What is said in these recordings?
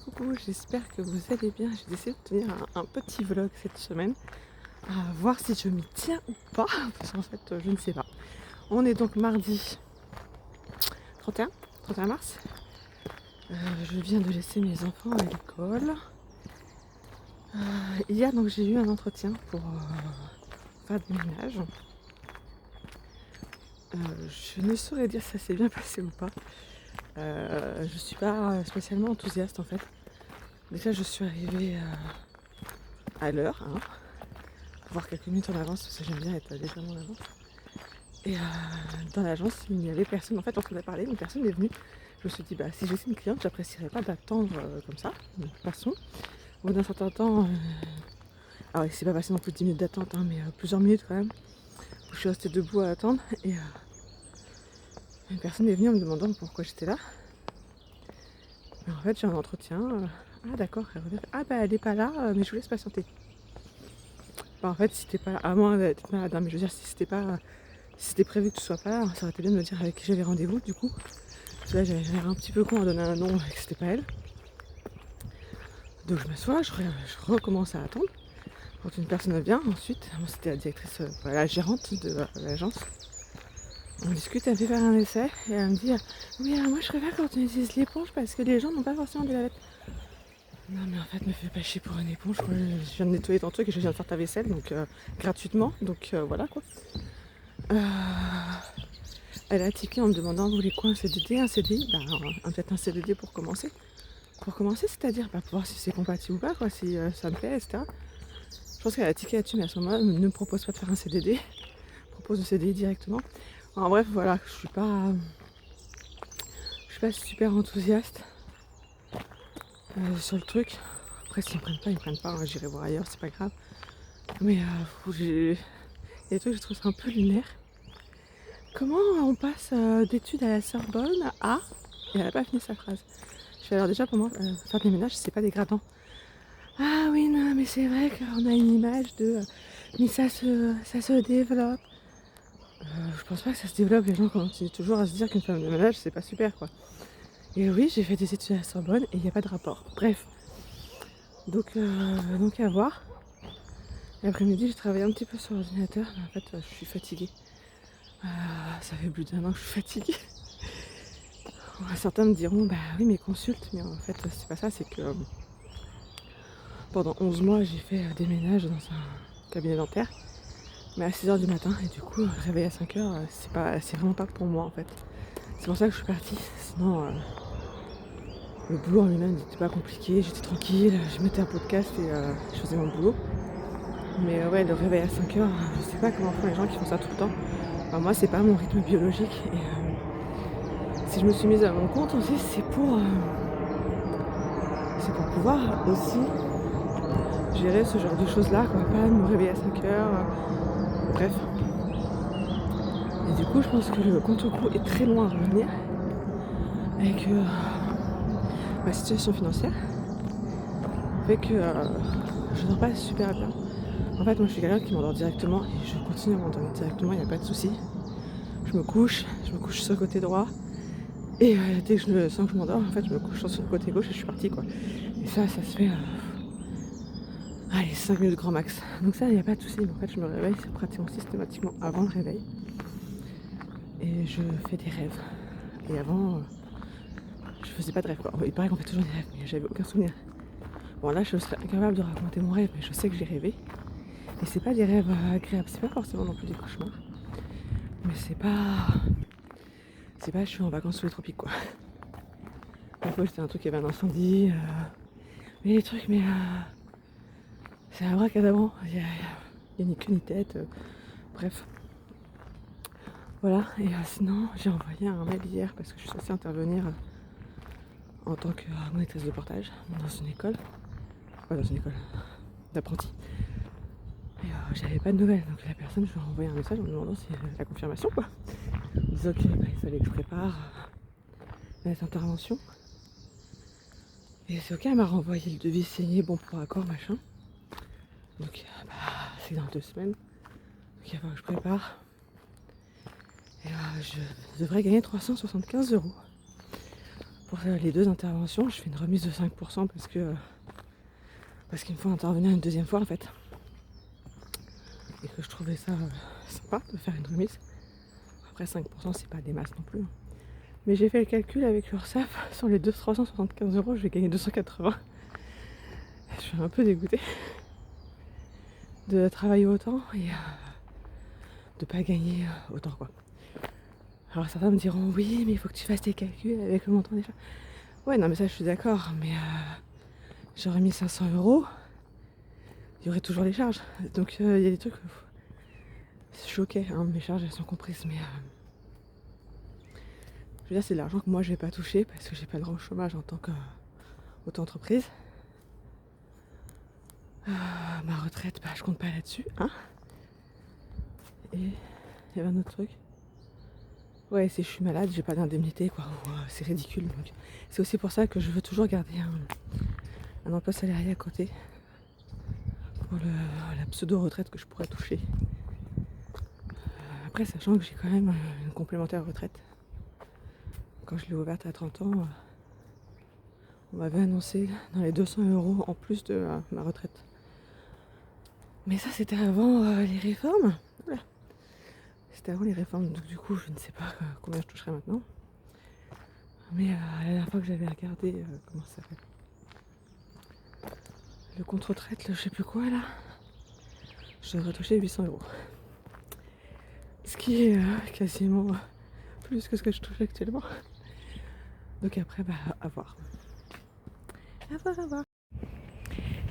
coucou, j'espère que vous allez bien. J'ai décidé de tenir un petit vlog cette semaine, à voir si je m'y tiens ou pas, parce qu'en fait je ne sais pas. On est donc mardi 31, 31 mars. Je viens de laisser mes enfants à l'école. Hier donc j'ai eu un entretien pour faire du ménage. Je ne saurais dire si ça s'est bien passé ou pas. Je suis pas spécialement enthousiaste en fait. Déjà je suis arrivée à l'heure, hein, voire quelques minutes en avance, parce que j'aime bien être légèrement en avance. Et dans l'agence, il n'y avait personne. En fait, on s'en a parlé, mais personne n'est venu. Je me suis dit, bah, si j'étais une cliente, j'apprécierais pas d'attendre comme ça. Donc, passons. Au bout d'un certain temps, alors il s'est pas passé non plus 10 minutes d'attente, hein, mais plusieurs minutes quand même. Où je suis restée debout à attendre et une personne est venue en me demandant pourquoi j'étais là. Et en fait, j'ai un entretien. Ah d'accord, elle revient. Ah bah elle est pas là, mais je vous laisse patienter. Bah, en fait, si t'es pas là, à moins d'être malade, hein, mais je veux dire, si c'était prévu que tu sois pas là, ça aurait été bien de me dire avec qui j'avais rendez-vous du coup. Parce que là, j'avais l'air un petit peu con à donner un nom et que c'était pas elle. Donc je m'assois, je recommence à attendre. Quand une personne vient, ensuite, moi c'était la directrice, la gérante de l'agence. On discute, elle me fait faire un essai et elle me dit oui, moi je préfère quand on utilise l'éponge parce que les gens n'ont pas forcément des lavettes. Non mais en fait, me fais pas chier pour une éponge, quoi. Je viens de nettoyer ton truc et je viens de faire ta vaisselle, donc gratuitement, donc voilà quoi. Euh, Elle a tiqué en me demandant vous voulez quoi, un CDD, un CDI, peut-être un CDD pour commencer. Pour commencer, c'est-à-dire pour voir si c'est compatible ou pas, quoi, si ça me plaît, etc. Je pense qu'elle a tiqué là-dessus, mais à ce moment-là, ne me propose pas de faire un CDD, propose le CDI directement. En bref, voilà, je suis pas super enthousiaste sur le truc. Après, s'ils me prennent pas, ils me prennent pas, hein, j'irai voir ailleurs, c'est pas grave. Mais il y a des trucs, je trouve ça un peu lunaire. Comment on passe d'études à la Sorbonne à... Et elle a pas fini sa phrase. Je fais alors déjà pour moi, faire des ménages, c'est pas dégradant. Ah oui, non, mais c'est vrai qu'on a une image de... mais ça se développe. Je pense pas que ça se développe, les gens continuent toujours à se dire qu'une femme de ménage, c'est pas super, quoi. Et oui, j'ai fait des études à la Sorbonne et il n'y a pas de rapport. Bref, donc à voir. L'après-midi, j'ai travaillé un petit peu sur l'ordinateur, mais en fait, je suis fatiguée. Ça fait plus d'1 an que je suis fatiguée. Certains me diront, bah oui, mais consulte, mais en fait, c'est pas ça, c'est que pendant 11 mois, j'ai fait des ménages dans un cabinet dentaire, mais à 6h du matin, et du coup, réveiller à 5h, c'est vraiment pas pour moi en fait. C'est pour ça que je suis partie, sinon le boulot en lui-même n'était pas compliqué, j'étais tranquille, je mettais un podcast et je faisais mon boulot. Mais ouais, le réveil à 5h, je sais pas comment font les gens qui font ça tout le temps. Enfin, moi, c'est pas mon rythme biologique, et si je me suis mise à mon compte aussi, c'est pour pouvoir aussi gérer ce genre de choses-là, quoi. Pas me réveiller à 5h, bref. Et du coup, je pense que le contre-coup est très loin à revenir avec ma situation financière fait que je dors pas super bien. En fait, moi, je suis quelqu'un qui m'endort directement et je continue à m'endormir directement, il n'y a pas de souci. Je me couche sur le côté droit et dès que je sens que je m'endors, en fait, je me couche sur le côté gauche et je suis partie, quoi. Et ça se fait allez, 5 minutes grand max. Donc ça, il n'y a pas de souci. En fait, je me réveille pratiquement systématiquement avant le réveil. Et je fais des rêves. Et avant, je faisais pas de rêves, quoi. Il paraît qu'on fait toujours des rêves, mais j'avais aucun souvenir. Bon, là, je serais incapable de raconter mon rêve, mais je sais que j'ai rêvé. Et c'est pas des rêves agréables, c'est pas forcément non plus des cauchemars. Mais c'est pas, je suis en vacances sous les tropiques, quoi. La fois, c'était un truc, il y avait un incendie. Mais les trucs, mais c'est un abracadabra. Il y a ni queue ni tête. Bref. Voilà. Et sinon, j'ai envoyé un mail hier parce que je suis censée intervenir en tant que monitrice de portage dans une école. Ouais, dans une école d'apprentis. Et j'avais pas de nouvelles. Donc la personne, je lui ai envoyé un message en me demandant si la confirmation, quoi. En disant qu'il fallait que je prépare cette intervention. Et c'est ok, elle m'a renvoyé le devis signé, bon pour accord, machin. Donc c'est dans 2 semaines. Donc il va falloir que je prépare. Et je devrais gagner 375 euros. pour les 2 interventions, je fais une remise de 5% parce qu'il me faut intervenir une deuxième fois en fait. Et que je trouvais ça sympa de faire une remise. Après 5% c'est pas des masses non plus. Mais j'ai fait le calcul avec l'URSSAF, sur les 375 €, je vais gagner 280. Je suis un peu dégoûtée de travailler autant et de pas gagner autant quoi. Alors certains me diront oui mais il faut que tu fasses tes calculs avec le montant des charges. Ouais non mais ça je suis d'accord, mais j'aurais mis 500 €, il y aurait toujours les charges. Donc il y a des trucs, je suis ok, hein, mes charges elles sont comprises, mais je veux dire c'est de l'argent que moi je vais pas toucher parce que j'ai pas le droit au chômage en tant qu'auto-entreprise. Ma retraite, bah je compte pas là-dessus, hein. Et il y avait un autre truc. Ouais, si je suis malade, j'ai pas d'indemnité, quoi. C'est ridicule. Donc. C'est aussi pour ça que je veux toujours garder un emploi salarié à côté pour la pseudo-retraite que je pourrais toucher. Après, sachant que j'ai quand même une complémentaire retraite. Quand je l'ai ouverte à 30 ans, on m'avait annoncé dans les 200 € en plus de ma retraite. Mais ça, c'était avant les réformes. Voilà. C'était avant les réformes, donc du coup, je ne sais pas combien je toucherai maintenant. Mais la dernière fois que j'avais regardé, comment ça s'appelle, le compte retraite, je sais plus quoi là, je devrais toucher 800 €. Ce qui est quasiment plus que ce que je touche actuellement. Donc après, bah, à voir. À voir.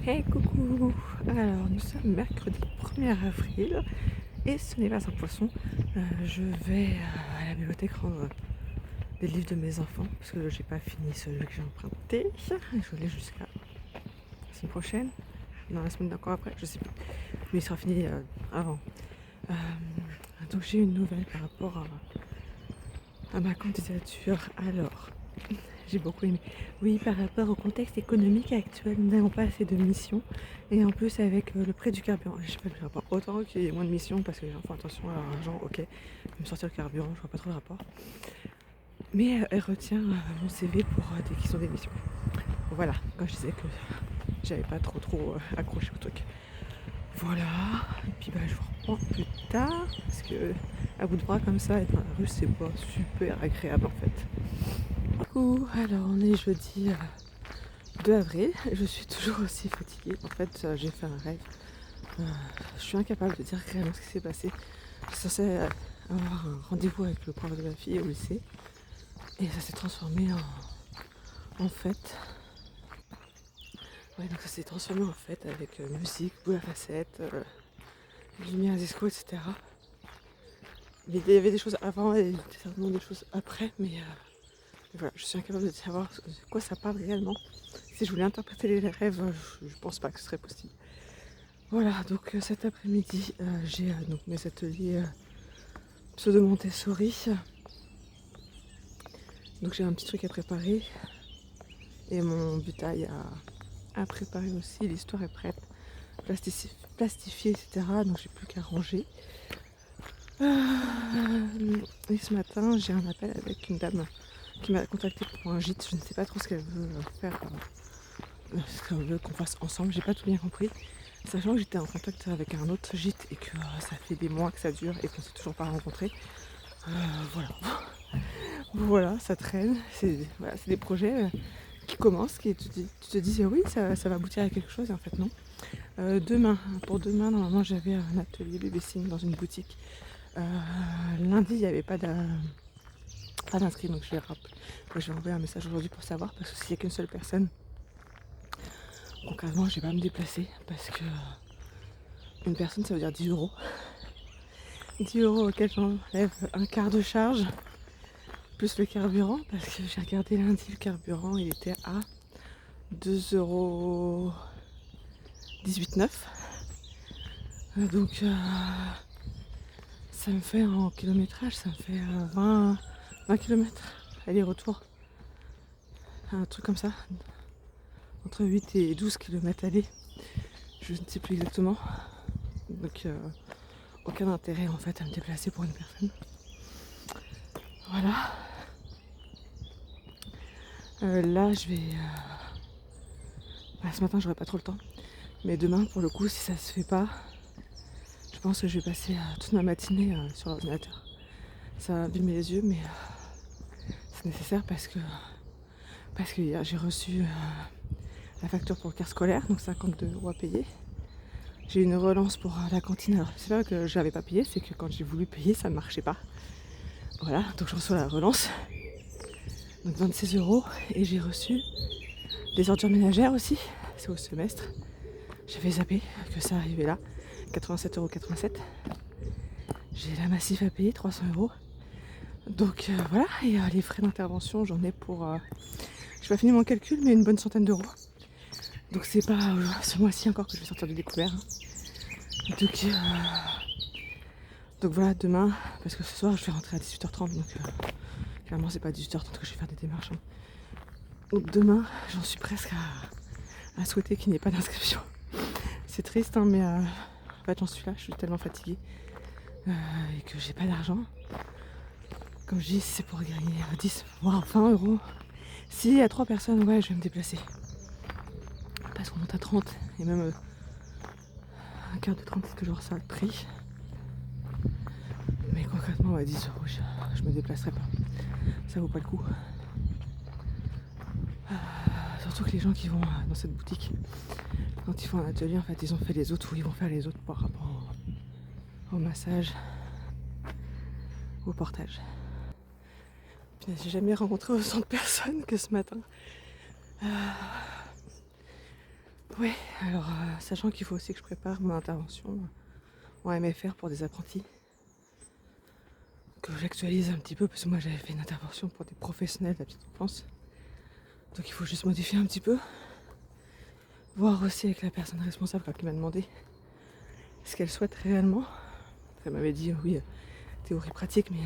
Hey, coucou. Alors, nous sommes mercredi 1er avril et ce n'est pas un poisson. Je vais à la bibliothèque rendre des livres de mes enfants parce que j'ai pas fini celui que j'ai emprunté. Je l'ai jusqu'à la semaine prochaine. Non, la semaine d'encore après, je sais plus. Mais il sera fini avant. Donc j'ai une nouvelle par rapport à ma candidature. Alors, j'ai beaucoup aimé. Oui, par rapport au contexte économique actuel, nous n'avons pas assez de missions. Et en plus, avec le prix du carburant, je sais pas le rapport. Autant qu'il y ait moins de missions parce que les gens font attention à leur argent, ok. Me sortir le carburant, je vois pas trop le rapport. Mais elle retient mon CV pour dès qu'ils ont des missions. Voilà, quand je disais que j'avais pas trop accroché au truc. Voilà, et puis bah je vous reprends plus tard parce que à bout de bras comme ça, être dans la rue, c'est pas super agréable en fait. Coucou, alors on est jeudi 2 avril, je suis toujours aussi fatiguée. En fait, j'ai fait un rêve. Je suis incapable de dire réellement ce qui s'est passé. Je suis censée avoir un rendez-vous avec le prof de ma fille au lycée et ça s'est transformé en fête. Ouais, donc ça s'est transformé en fête avec musique, boule à facettes, lumière disco, etc. Mais il y avait des choses avant et certainement des choses après, mais voilà, je suis incapable de savoir de quoi ça parle réellement. Si je voulais interpréter les rêves, je pense pas que ce serait possible. Voilà, donc cet après-midi, j'ai donc mes ateliers pseudo Montessori. Donc j'ai un petit truc à préparer et mon butail à préparer aussi. L'histoire est prête, plastifiée, etc. Donc j'ai plus qu'à ranger. Et ce matin, j'ai un appel avec une dame qui m'a contacté pour un gîte. Je ne sais pas trop ce qu'elle veut faire, ce qu'elle veut qu'on fasse ensemble. J'ai pas tout bien compris. Sachant que j'étais en contact avec un autre gîte et que ça fait des mois que ça dure et qu'on s'est toujours pas rencontrés. Voilà. Voilà, ça traîne. C'est des projets qui commencent, tu te dis oui, ça va aboutir à quelque chose et en fait non. Pour demain, normalement j'avais un atelier babysitting dans une boutique. Lundi, il n'y avait pas d'inscrit, donc je vais envoyer un message aujourd'hui pour savoir, parce que s'il n'y a qu'une seule personne, concrètement, je vais pas me déplacer, parce que une personne, ça veut dire 10 €. 10 € auxquels j'enlève un quart de charge, plus le carburant, parce que j'ai regardé lundi, le carburant, il était à 2,18 €. Donc, ça me fait en kilométrage, ça me fait 20 km aller-retour. Un truc comme ça. Entre 8 et 12 km aller. Je ne sais plus exactement. Donc aucun intérêt en fait à me déplacer pour une personne. Voilà. Là, je vais... ce matin, j'aurai pas trop le temps. Mais demain, pour le coup, si ça se fait pas, je pense que je vais passer toute ma matinée sur l'ordinateur. Ça va abîmer les yeux, mais c'est nécessaire parce que hier, j'ai reçu la facture pour le car scolaire, donc 52 € à payer. J'ai eu une relance pour la cantine. Alors, c'est pas que je l'avais pas payé, c'est que quand j'ai voulu payer, ça ne marchait pas. Voilà, donc je reçois la relance. Donc 26 €. Et j'ai reçu des ordures ménagères aussi. C'est au semestre. J'avais zappé que ça arrivait là. 87,87 €. J'ai la massif à payer, 300 €. Donc voilà, et les frais d'intervention, j'en ai pour... j'ai pas fini mon calcul, mais une bonne centaine d'euros. Donc c'est pas ce mois-ci encore que je vais sortir du découvert. Donc voilà, demain, parce que ce soir je vais rentrer à 18h30, donc clairement c'est pas à 18h30 que je vais faire des démarches. Donc demain, j'en suis presque à souhaiter qu'il n'y ait pas d'inscription. C'est triste, hein, mais en fait j'en suis là, je suis tellement fatiguée et que j'ai pas d'argent. Comme je dis, si c'est pour gagner 10 voire 20 €. Si il y a 3 personnes, ouais, je vais me déplacer. Parce qu'on monte à 30 et même un quart de 30, c'est toujours ça le prix. Mais concrètement, à 10 €, je me déplacerai pas. Ça vaut pas le coup. Surtout que les gens qui vont dans cette boutique, quand ils font un atelier, en fait, ils ont fait les autres ou ils vont faire les autres par rapport au massage, au portage. Puis j'ai jamais rencontré autant de personnes que ce matin. Ouais, alors sachant qu'il faut aussi que je prépare mon intervention en MFR pour des apprentis, que j'actualise un petit peu parce que moi j'avais fait une intervention pour des professionnels de la petite enfance. Donc il faut juste modifier un petit peu. Voir aussi avec la personne responsable qui m'a demandé ce qu'elle souhaite réellement. Elle m'avait dit oui, théorie pratique, mais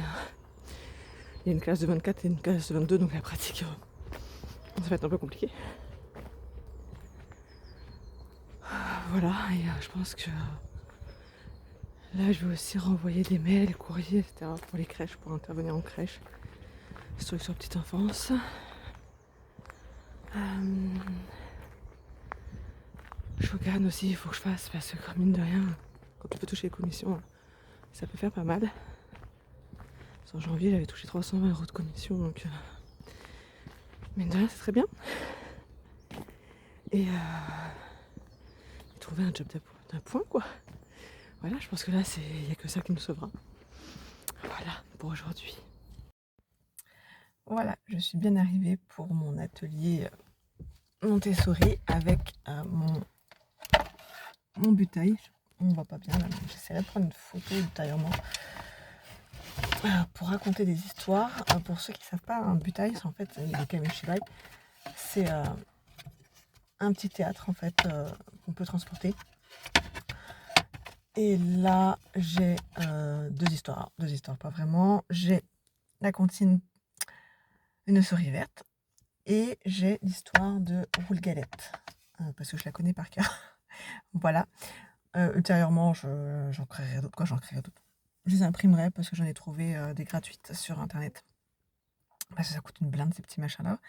il y a une classe de 24 et une classe de 22, donc la pratique, ça va être un peu compliqué. Voilà, et je pense que là je vais aussi renvoyer des mails, courriers, etc. pour les crèches, pour intervenir en crèche. Instruction petite enfance. Shogun aussi, il faut que je fasse parce que mine de rien, quand on peut toucher les commissions, ça peut faire pas mal. En janvier, j'avais touché 320 € de commission, donc mine de rien, c'est très bien. Et trouver un job d'appoint, quoi. Voilà, je pense que là, il n'y a que ça qui nous sauvera. Voilà, pour aujourd'hui. Voilà, je suis bien arrivée pour mon atelier Montessori avec mon butail. On ne voit pas bien là, mais j'essaierai de prendre une photo ultérieurement pour raconter des histoires. Pour ceux qui ne savent pas, un butail, c'est en fait le kamishibai. C'est un petit théâtre en fait qu'on peut transporter. Et là, j'ai deux histoires, pas vraiment. J'ai la comptine Une souris verte et j'ai l'histoire de Roule Galette parce que je la connais par cœur. Voilà. Ultérieurement, j'en créerai d'autres. Je les imprimerai parce que j'en ai trouvé des gratuites sur internet. Parce que ça coûte une blinde ces petits machins là.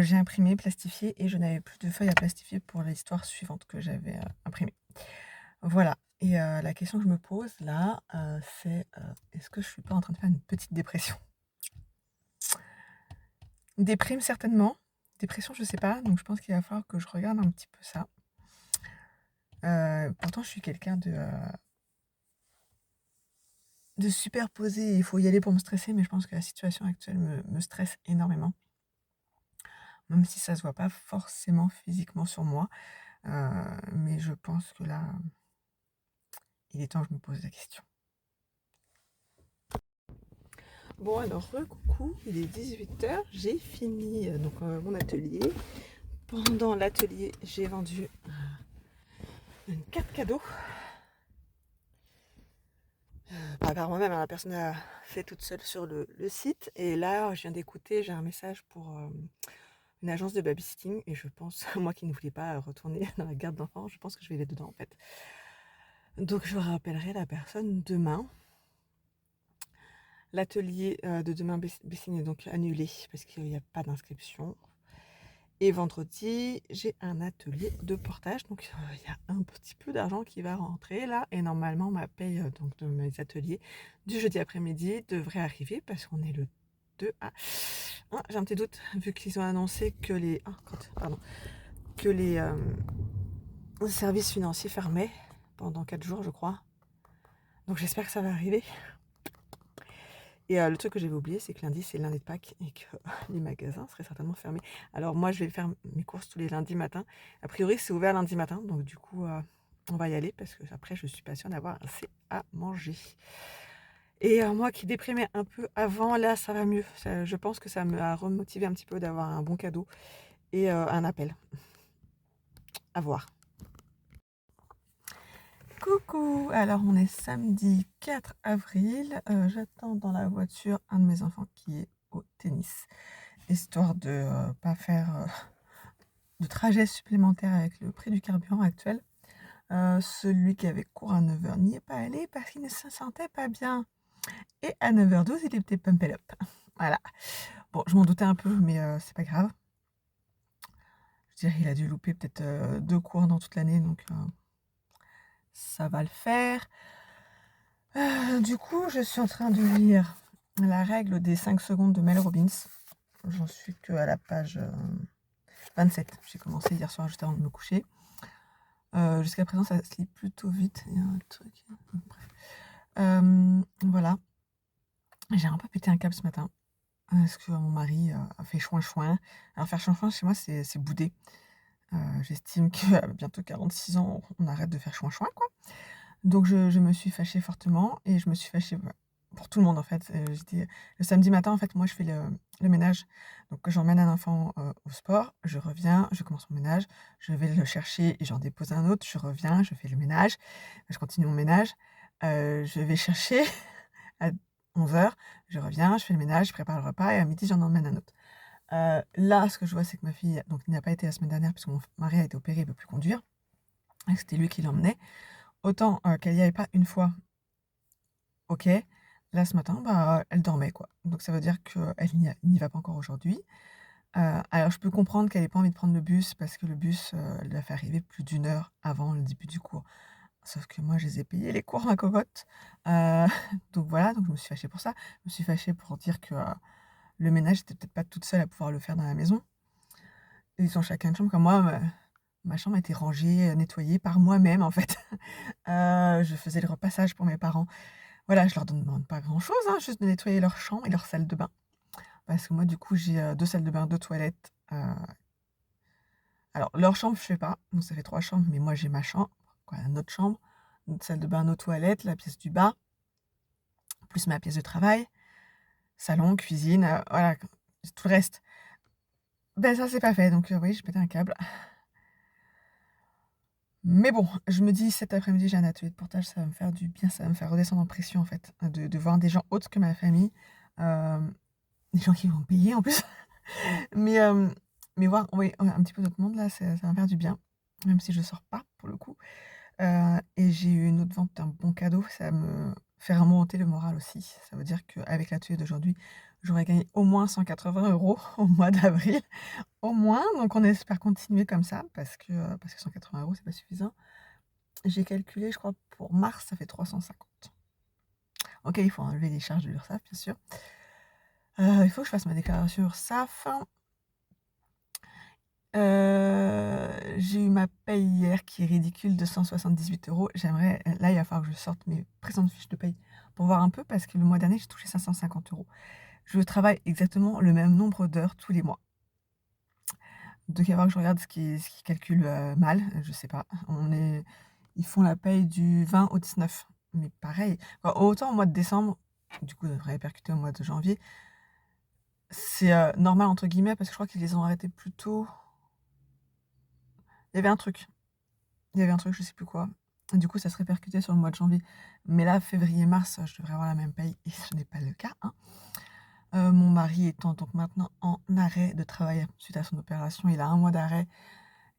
J'ai imprimé, plastifié et je n'avais plus de feuilles à plastifier pour l'histoire suivante que j'avais imprimée. Voilà. Et la question que je me pose là, c'est est-ce que je suis pas en train de faire une petite dépression? Déprime certainement. Dépression, je sais pas. Donc je pense qu'il va falloir que je regarde un petit peu ça. Pourtant, je suis quelqu'un de super posé. Il faut y aller pour me stresser, mais je pense que la situation actuelle me stresse énormément. Même si ça se voit pas forcément physiquement sur moi. Mais je pense que là, il est temps que je me pose la question. Bon alors, coucou, il est 18h, j'ai fini mon atelier. Pendant l'atelier, j'ai vendu une carte cadeau. Pas par moi-même, la personne a fait toute seule sur le site. Et là, je viens d'écouter, j'ai un message pour une agence de babysitting. Et je pense, moi qui ne voulais pas retourner dans la garde d'enfants, je pense que je vais aller dedans en fait. Donc je rappellerai la personne demain. l'atelier de demain Bessine est donc annulé parce qu'il n'y a pas d'inscription. Et vendredi, j'ai un atelier de portage, donc il y a un petit peu d'argent qui va rentrer là. Et normalement, ma paye donc de mes ateliers du jeudi après-midi devrait arriver parce qu'on est le 2 à... Ah, j'ai un petit doute, vu qu'ils ont annoncé que les services financiers fermaient pendant 4 jours, je crois. Donc j'espère que ça va arriver. Et le truc que j'avais oublié, c'est que lundi, c'est lundi de Pâques et que les magasins seraient certainement fermés. Alors moi, je vais faire mes courses tous les lundis matin. A priori, c'est ouvert lundi matin, donc du coup, on va y aller parce que après, je suis pas sûre d'avoir assez à manger. Et moi qui déprimais un peu avant, là, ça va mieux. Je pense que ça m'a remotivé un petit peu d'avoir un bon cadeau et un appel. À voir. Coucou! Alors on est samedi 4 avril, j'attends dans la voiture un de mes enfants qui est au tennis, histoire de pas faire de trajet supplémentaire avec le prix du carburant actuel. Celui qui avait cours à 9h n'y est pas allé parce qu'il ne se sentait pas bien. Et à 9h12, il était pump it up. Voilà. Bon, je m'en doutais un peu, mais c'est pas grave. Je dirais qu'il a dû louper peut-être 2 cours dans toute l'année, donc ça va le faire. Du coup, je suis en train de lire la règle des 5 secondes de Mel Robbins. J'en suis que à la page 27. J'ai commencé hier soir juste avant de me coucher. Jusqu'à présent, ça se lit plutôt vite. Il y a un truc. Bref. Voilà. J'ai un peu pété un câble ce matin. Parce que mon mari a fait chouin-chouin. Alors, faire chouin-chouin chez moi, c'est bouder. J'estime qu'à bientôt 46 ans, on arrête de faire chouin-chouin, quoi. Donc je me suis fâchée fortement et je me suis fâchée pour tout le monde en fait. J'étais le samedi matin en fait, moi je fais le ménage. Donc j'emmène un enfant au sport, je reviens, je commence mon ménage, je vais le chercher et j'en dépose un autre, je reviens, je fais le ménage, je continue mon ménage, je vais chercher à 11h, je reviens, je fais le ménage, je prépare le repas et à midi j'en emmène un autre. Là, ce que je vois, c'est que ma fille donc n'a pas été la semaine dernière parce que mon mari a été opéré, il ne peut plus conduire. Et c'était lui qui l'emmenait. Autant qu'elle n'y allait pas une fois, OK. Là, ce matin, bah, elle dormait, quoi. Donc ça veut dire qu'elle n'y va pas encore aujourd'hui. Alors je peux comprendre qu'elle ait pas envie de prendre le bus parce que le bus, elle l'a fait arriver plus d'1 heure avant le début du cours. Sauf que moi, je les ai payés les cours, ma cocotte. Donc voilà, donc je me suis fâchée pour ça. Je me suis fâchée pour dire que, le ménage, j'étais peut-être pas toute seule à pouvoir le faire dans la maison. Ils ont chacun une chambre comme moi, ma chambre était rangée, nettoyée par moi-même, en fait. Je faisais le repassage pour mes parents. Voilà, je leur demande pas grand-chose, hein, juste de nettoyer leur chambre et leur salle de bain. Parce que moi, du coup, j'ai 2 salles de bain, 2 toilettes. Alors, leur chambre, je fais pas, donc ça fait 3 chambres, mais moi, j'ai ma chambre, quoi, notre chambre, notre salle de bain, nos toilettes, la pièce du bas, plus ma pièce de travail, salon, cuisine, voilà, tout le reste. Ben, ça, c'est pas fait, donc oui, j'ai pété un câble. Mais bon, je me dis cet après-midi, j'ai un atelier de portage, ça va me faire du bien, ça va me faire redescendre en pression, en fait, de voir des gens autres que ma famille, des gens qui vont me payer en plus. Mais, mais voir, oui, un petit peu d'autres monde là, ça va me faire du bien, même si je sors pas pour le coup. Et j'ai eu une autre vente d'un bon cadeau, ça me fait remonter le moral aussi. Ça veut dire qu'avec l'atelier d'aujourd'hui, j'aurais gagné au moins 180 € au mois d'avril, au moins. Donc on espère continuer comme ça parce que 180 € c'est pas suffisant. J'ai calculé, je crois pour mars, ça fait 350. OK, il faut enlever les charges de l'URSSAF bien sûr. Il faut que je fasse ma déclaration URSSAF. J'ai eu ma paye hier qui est ridicule de 178 €. J'aimerais là, il va falloir que je sorte mes précédentes fiches de paye pour voir un peu parce que le mois dernier, j'ai touché 550 €. Je travaille exactement le même nombre d'heures tous les mois. Donc il va falloir que je regarde ce qui calcule, mal, je sais pas. Ils font la paye du 20 au 19, mais pareil, autant au mois de décembre, du coup, ça devrait répercuter au mois de janvier, c'est, «normal» entre guillemets parce que je crois qu'ils les ont arrêtés plus tôt. Il y avait un truc. Je sais plus quoi. Du coup, ça se répercutait sur le mois de janvier. Mais là, février-mars, je devrais avoir la même paye et ce n'est pas le cas, hein. Mon mari étant donc maintenant en arrêt de travail suite à son opération, il a 1 mois d'arrêt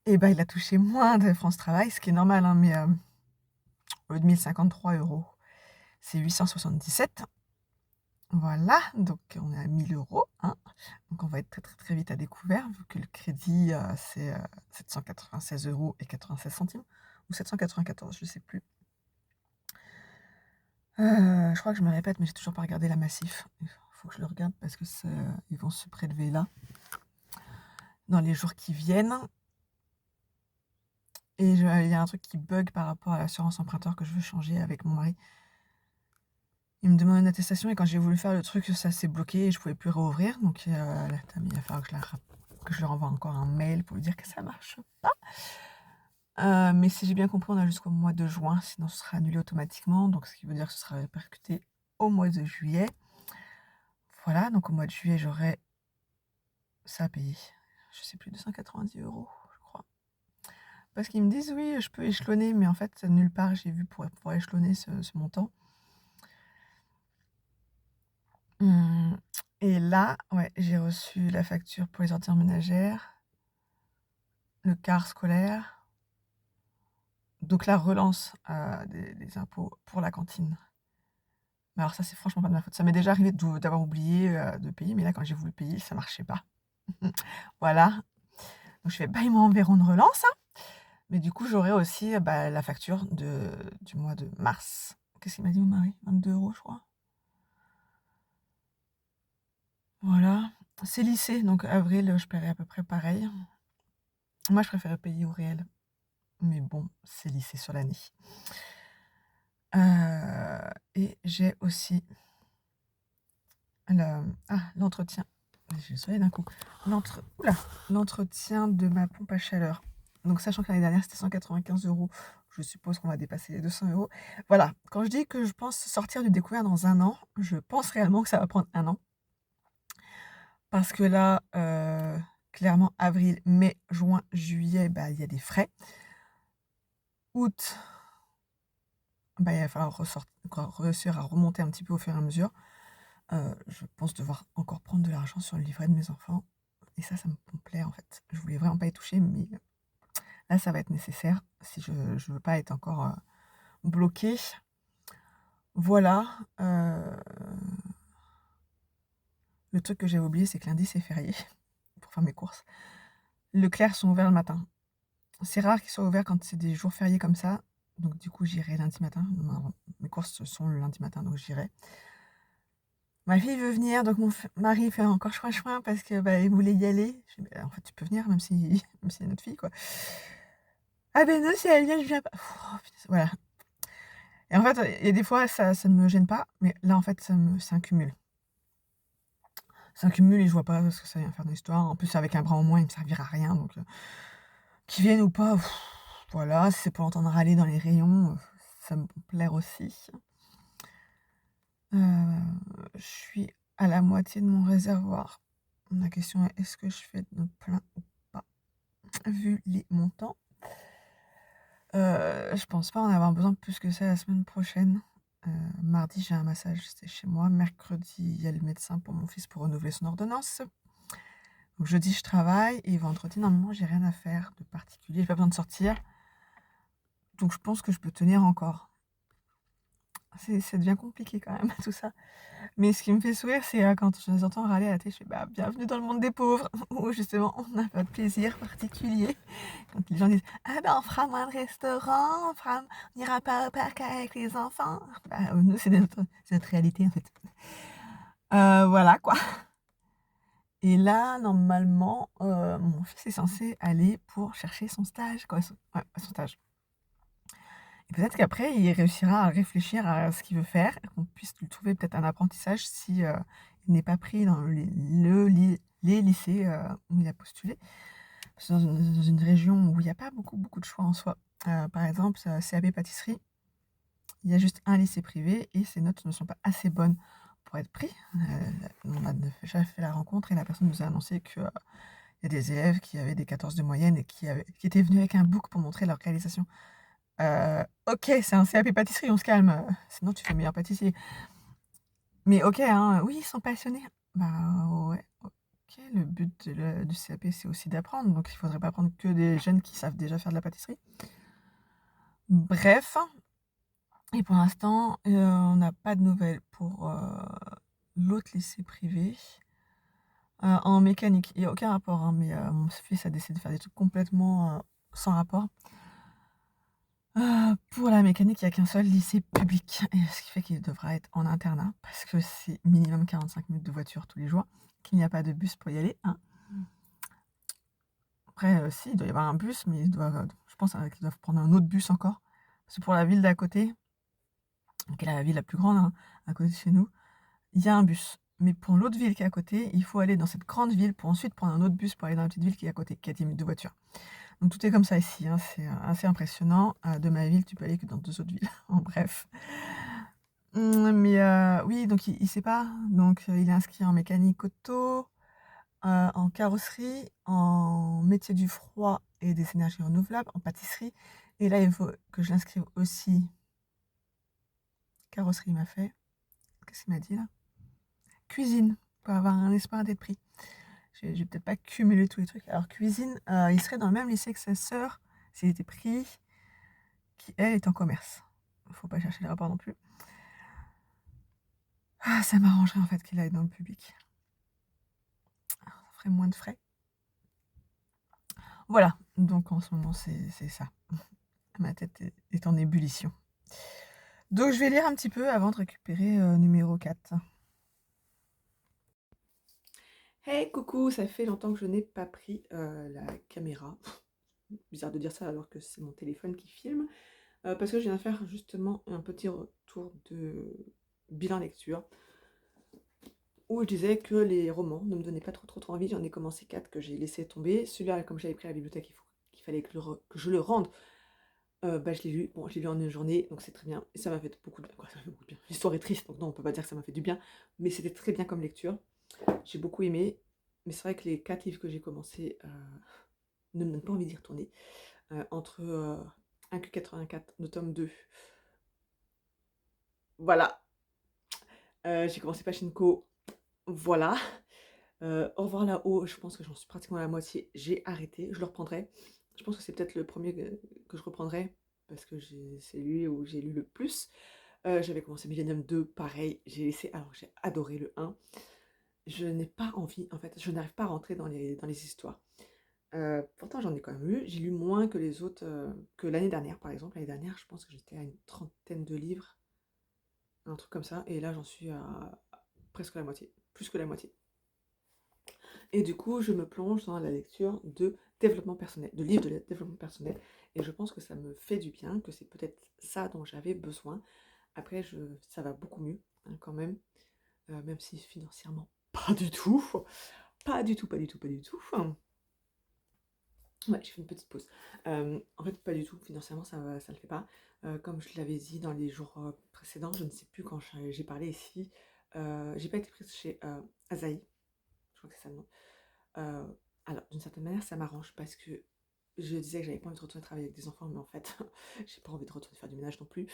et bah, il a touché moins de France Travail, ce qui est normal, hein, mais au lieu de 1 053 €, c'est 877. Voilà, donc on est à 1 000 €, hein. Donc on va être très, très, très vite à découvert vu que le crédit, c'est, 796 € et 96 centimes ou 794, je sais plus. Je crois que je me répète, mais j'ai toujours pas regardé la Massif. Il faut que je le regarde parce que ils vont se prélever là, dans les jours qui viennent et il y a un truc qui bug par rapport à l'assurance emprunteur que je veux changer avec mon mari. Il me demande une attestation et quand j'ai voulu faire le truc, ça s'est bloqué et je pouvais plus réouvrir donc là, il va falloir que je leur envoie encore un mail pour lui dire que ça marche pas. Mais si j'ai bien compris, on a jusqu'au mois de juin, sinon ce sera annulé automatiquement, donc ce qui veut dire que ce sera répercuté au mois de juillet. Voilà, donc au mois de juillet, j'aurai ça à payer. Je sais plus, 290 €, je crois. Parce qu'ils me disent: «Oui, je peux échelonner», mais en fait, nulle part j'ai vu pour échelonner ce montant. Mmh et là, ouais, j'ai reçu la facture pour les ordures ménagères, le quart scolaire, donc la relance, des impôts pour la cantine. Mais alors ça, c'est franchement pas de ma faute. Ça m'est déjà arrivé d'avoir oublié, de payer, mais là, quand j'ai voulu payer, ça marchait pas. Voilà, donc je fais: «Bah, ils m'enverront une relance, hein». Mais du coup, j'aurai aussi, bah, la facture du mois de mars. Qu'est-ce qu'il m'a dit mon mari? 22 € je crois. Voilà. C'est lissé, donc avril, je paierai à peu près pareil. Moi, je préférais payer au réel, mais bon, c'est lissé sur l'année. Et j'ai aussi l'entretien. J'ai le soleil d'un coup. L'entretien de ma pompe à chaleur. Donc sachant que l'année dernière, c'était 195 €, je suppose qu'on va dépasser les 200 €. Voilà, quand je dis que je pense sortir du découvert dans 1 an, je pense réellement que ça va prendre 1 an. Parce que là, clairement avril, mai, juin, juillet, bah, il y a des frais. Août, bah, il va falloir réussir à remonter un petit peu au fur et à mesure. Je pense devoir encore prendre de l'argent sur le livret de mes enfants et ça me plaît, en fait. Je voulais vraiment pas y toucher, mais là, ça va être nécessaire si je veux pas être encore, bloquée. Voilà, le truc que j'avais oublié, c'est que lundi, c'est férié pour faire mes courses. Leclerc sont ouverts le matin. C'est rare qu'ils soient ouverts quand c'est des jours fériés comme ça, donc du coup, j'irai lundi matin. Mes courses sont le lundi matin, donc j'irai. Ma fille veut venir, donc mon mari fait encore chouin-chouin parce que, bah, il voulait y aller. Je dis: «Bah, en fait, tu peux venir même si même si c'est notre fille, quoi». «Ah ben non, si elle vient, je viens pas». Oh punaise, voilà et en fait, il y a des fois, ça ne me gêne pas, mais là, en fait, c'est un cumul. C'est un cumul et je vois pas ce que ça vient faire dans l'histoire. En plus, avec un bras en moins, il me servira à rien, donc qu'ils viennent ou pas, voilà, si c'est pour l'entendre râler dans les rayons, ça me peut plaire aussi. Je suis à la moitié de mon réservoir. La question est: «Est-ce que je fais le plein ou pas?» Vu les montants. Je pense pas en avoir besoin de plus que ça la semaine prochaine. Mardi, j'ai un massage, c'est chez moi. Mercredi, il y a le médecin pour mon fils pour renouveler son ordonnance. Donc jeudi, je travaille et vendredi, normalement, j'ai rien à faire de particulier. J'ai pas besoin de sortir. Donc je pense que je peux tenir encore. Ça devient compliqué quand même tout ça. Mais ce qui me fait sourire, c'est, quand je les entends râler à la télé, je fais: «Bah, bienvenue dans le monde des pauvres», où justement on n'a pas de plaisir particulier. Quand les gens disent: «Ah bah, on fera moins de restaurants, on ira pas au parc avec les enfants». Bah, nous, c'est notre réalité, en fait. Voilà quoi et là, normalement, mon fils est censé aller pour chercher son stage, quoi, son stage et peut-être qu'après il réussira à réfléchir à ce qu'il veut faire et qu'on puisse lui trouver peut-être un apprentissage si, il n'est pas pris dans les lycées, où il a postulé. Parce que dans une région où il y a pas beaucoup, beaucoup de choix en soi. Par exemple, CAP pâtisserie, il y a juste un lycée privé et ses notes ne sont pas assez bonnes pour être pris. On a déjà fait la rencontre et la personne nous a annoncé que, il y a des élèves qui avaient des 14 de moyenne et qui étaient venus avec un book pour montrer leur réalisation. OK, c'est un CAP pâtisserie, on se calme, sinon tu fais meilleur pâtissier. Mais OK, hein, oui, ils sont passionnés. Bah, ouais, OK, le but du CAP, c'est aussi d'apprendre, donc il faudrait pas prendre que des jeunes qui savent déjà faire de la pâtisserie. Bref et pour l'instant, on n'a pas de nouvelles pour, l'autre lycée privé. En mécanique, il n'y a aucun rapport, hein, mais mon fils a décidé de faire des trucs complètement sans rapport. Pour la mécanique, il n'y a qu'un seul lycée public, et ce qui fait qu'il devra être en internat, parce que c'est minimum 45 minutes de voiture tous les jours, qu'il n'y a pas de bus pour y aller. Hein. Après, si, il doit y avoir un bus, mais je pense qu'ils doivent prendre un autre bus encore. Parce que pour la ville d'à côté, qui est la ville la plus grande, hein, à côté de chez nous, il y a un bus. Mais pour l'autre ville qui est à côté, il faut aller dans cette grande ville pour ensuite prendre un autre bus pour aller dans la petite ville qui est à côté, qui a 10 minutes de voiture. Donc tout est comme ça ici, hein, c'est assez impressionnant. De ma ville, tu peux aller que dans 2 autres villes. En bref. Mais oui, donc il sait pas. Donc il est inscrit en mécanique auto, en carrosserie, en métier du froid et des énergies renouvelables, en pâtisserie. Et là, il faut que je l'inscrive aussi. Carrosserie, il m'a fait. Qu'est-ce qu'il m'a dit là? Cuisine, pour avoir un espoir d'être pris. Je vais peut-être pas cumuler tous les trucs. Alors cuisine, il serait dans le même lycée que sa sœur, s'il était pris, qui elle est en commerce. Faut pas chercher le rapport non plus. Ah, ça m'arrangerait en fait qu'il aille dans le public. Ça ferait moins de frais. Voilà, donc en ce moment c'est ça. Ma tête est en ébullition. Donc je vais lire un petit peu avant de récupérer numéro 4. Hey, coucou, ça fait longtemps que je n'ai pas pris la caméra. Bizarre de dire ça alors que c'est mon téléphone qui filme. Parce que je viens de faire justement un petit retour de bilan lecture où je disais que les romans ne me donnaient pas trop envie. J'en ai commencé 4 que j'ai laissé tomber. Celui-là, comme j'avais pris à la bibliothèque, qu'il fallait que je le rende. Je l'ai lu. Bon, je l'ai lu en une journée, donc c'est très bien. Et ça m'a fait beaucoup de bien. Quoi, ça m'a fait beaucoup de bien. L'histoire est triste, donc non, on peut pas dire que ça m'a fait du bien. Mais c'était très bien comme lecture. J'ai beaucoup aimé. Mais c'est vrai que les 4 livres que j'ai commencé ne me donnent pas envie d'y retourner. Entre 1Q84, le tome 2. Voilà. J'ai commencé Pachinko. Voilà. Au revoir là-haut, je pense que j'en suis pratiquement à la moitié. J'ai arrêté, je le reprendrai. Je pense que c'est peut-être le premier que je reprendrai parce que c'est lui où j'ai lu le plus. J'avais commencé Millennium 2, pareil, j'ai laissé. Alors j'ai adoré le 1. Je n'ai pas envie, en fait, je n'arrive pas à rentrer dans les histoires. Pourtant, j'en ai quand même lu. J'ai lu moins que les autres, que l'année dernière, par exemple. L'année dernière, je pense que j'étais à une trentaine de livres, un truc comme ça. Et là, j'en suis à presque la moitié, plus que la moitié. Et du coup, je me plonge dans la lecture de développement personnel, de livres de développement personnel. Et je pense que ça me fait du bien, que c'est peut-être ça dont j'avais besoin. Après, ça va beaucoup mieux, hein, quand même. Même si financièrement, pas du tout. Pas du tout, pas du tout, pas du tout. Ouais, j'ai fait une petite pause. En fait, pas du tout. Financièrement, ça le fait pas. Comme je l'avais dit dans les jours précédents, je ne sais plus quand j'ai parlé ici. J'ai pas été prise chez Asahi. Je crois que c'est ça le nom. Euh, alors, d'une certaine manière, ça m'arrange parce que je disais que j'avais pas envie de retourner travailler avec des enfants, mais en fait, j'ai pas envie de retourner faire du ménage non plus.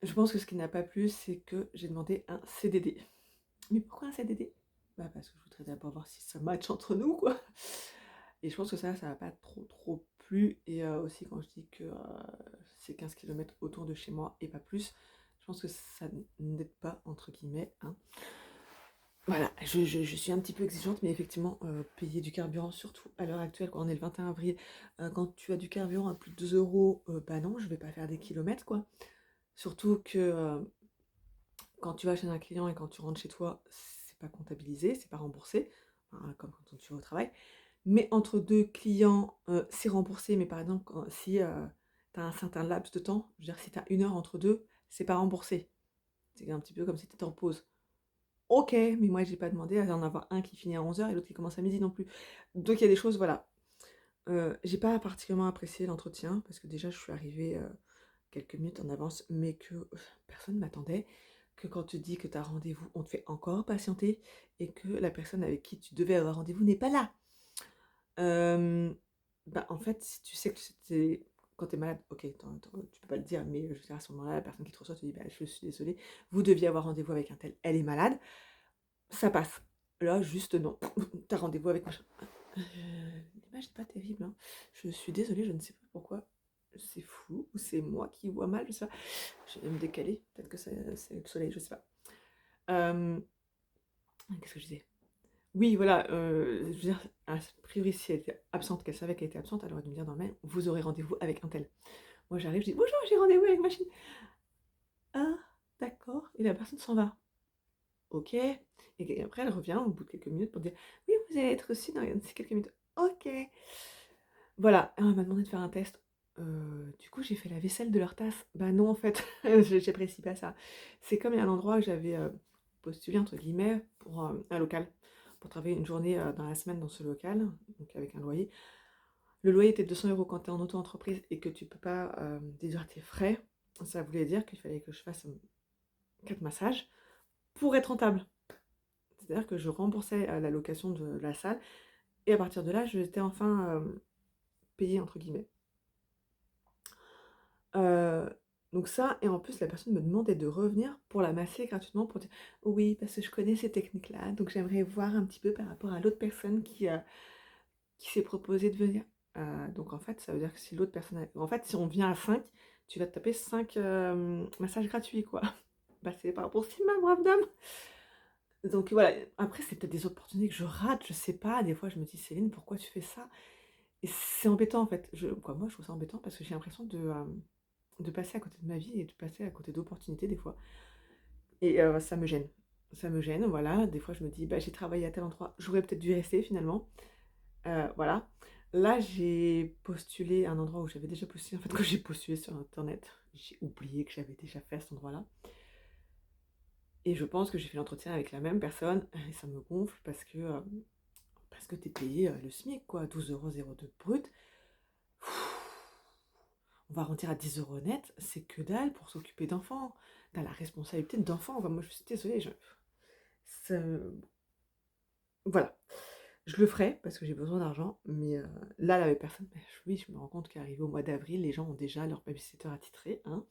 Je pense que ce qui n'a pas plu, c'est que j'ai demandé un CDD. Mais pourquoi un CDD? Bah parce que je voudrais d'abord voir si ça match entre nous, quoi. Et je pense que ça va pas trop plu. Et aussi quand je dis que c'est 15 km autour de chez moi et pas plus, je pense que ça n'aide pas, entre guillemets, hein. Voilà, je suis un petit peu exigeante, mais effectivement, payer du carburant, surtout à l'heure actuelle, quand on est le 21 avril, quand tu as du carburant à plus de 2 euros, bah non, je vais pas faire des kilomètres, quoi. Surtout que quand tu vas chez un client et quand tu rentres chez toi, c'est pas comptabilisé, c'est pas remboursé, hein, comme quand tu vas au travail. Mais entre deux clients, c'est remboursé, mais par exemple, si tu as un certain laps de temps, je veux dire, si tu as 1 heure entre deux, c'est pas remboursé. C'est un petit peu comme si tu étais en pause. OK, mais moi j'ai pas demandé à en avoir un qui finit à 11 heures et l'autre qui commence à midi non plus. Donc il y a des choses, voilà. J'ai pas particulièrement apprécié l'entretien parce que déjà je suis arrivée quelques minutes en avance, mais que personne m'attendait. Que quand tu dis que tu as rendez-vous, on te fait encore patienter et que la personne avec qui tu devais avoir rendez-vous n'est pas là. Bah, en fait, si tu sais que c'était quand tu es malade, OK, tu peux pas le dire, mais je veux dire, à ce moment-là, la personne qui te reçoit te dit: «Bah, je suis désolée, vous deviez avoir rendez-vous avec un tel, elle est malade». Ça passe. Là, juste non. Tu rendez-vous avec machin. L'image n'est pas terrible, hein. Je suis désolée, je ne sais pas pourquoi. C'est fou ou c'est moi qui vois mal, je sais pas. Je vais me décaler, peut-être que c'est le soleil, je sais pas. Qu'est-ce que je disais? Oui, voilà, je veux dire, a priori, si elle était absente, qu'elle savait qu'elle était absente, elle aurait dû me dire dans le mail: «Vous aurez rendez-vous avec un tel». Moi, j'arrive, je dis: «Bonjour, j'ai rendez-vous avec machine». «Ah, d'accord» et la personne s'en va. OK et après elle revient au bout de quelques minutes pour dire: «Oui, vous allez être reçu dans d'ici quelques minutes». OK. Voilà, elle m'a demandé de faire un test. Du coup, j'ai fait la vaisselle de leur tasse. Bah non, en fait, j'apprécie pas ça. C'est comme il y a un endroit où j'avais, «postulé» entre guillemets pour, un local, pour travailler une journée, dans la semaine dans ce local, donc avec un loyer. Le loyer était de 200 € quand tu es en auto-entreprise et que tu peux pas, déduire tes frais. Ça voulait dire qu'il fallait que je fasse, 4 massages pour être rentable. C'est-à-dire que je remboursais, la location de la salle et à partir de là, j'étais enfin, «payée» entre guillemets. Heu, donc ça et en plus la personne me demandait de revenir pour la masser gratuitement pour dire: «Oui, parce que je connais ces techniques-là, donc j'aimerais voir un petit peu par rapport à l'autre personne qui s'est proposée de venir». Donc en fait, ça veut dire que si l'autre personne a en fait, si on vient à 5, tu vas te taper 5 massages gratuits, quoi. Bah, c'est pas possible, ma brave dame. Donc voilà, après c'est peut-être des opportunités que je rate, je sais pas. Des fois, je me dis: «Céline, pourquoi tu fais ça?» et c'est embêtant, en fait. Moi, je trouve ça embêtant parce que j'ai l'impression de passer à côté de ma vie et de passer à côté d'opportunités des fois et ça me gêne. Ça me gêne, voilà. Des fois, je me dis: «Bah, j'ai travaillé à tel endroit, j'aurais peut-être dû rester finalement». Voilà. Là, j'ai postulé à un endroit où j'avais déjà postulé. En fait, quand j'ai postulé sur internet, j'ai oublié que j'avais déjà fait à cet endroit-là et je pense que j'ai fait l'entretien avec la même personne et ça me gonfle parce que tu es payé, le SMIC quoi, 12,02 € brut. On va rentrer à 10 € net, c'est que dalle pour s'occuper d'enfants. Tu as la responsabilité d'enfants. Enfin, moi, je suis désolée, ça voilà. Je le ferai parce que j'ai besoin d'argent, mais là, la personne, bah, oui, je me rends compte qu'arrivé au mois d'avril, les gens ont déjà leur baby-sitter attitré, hein.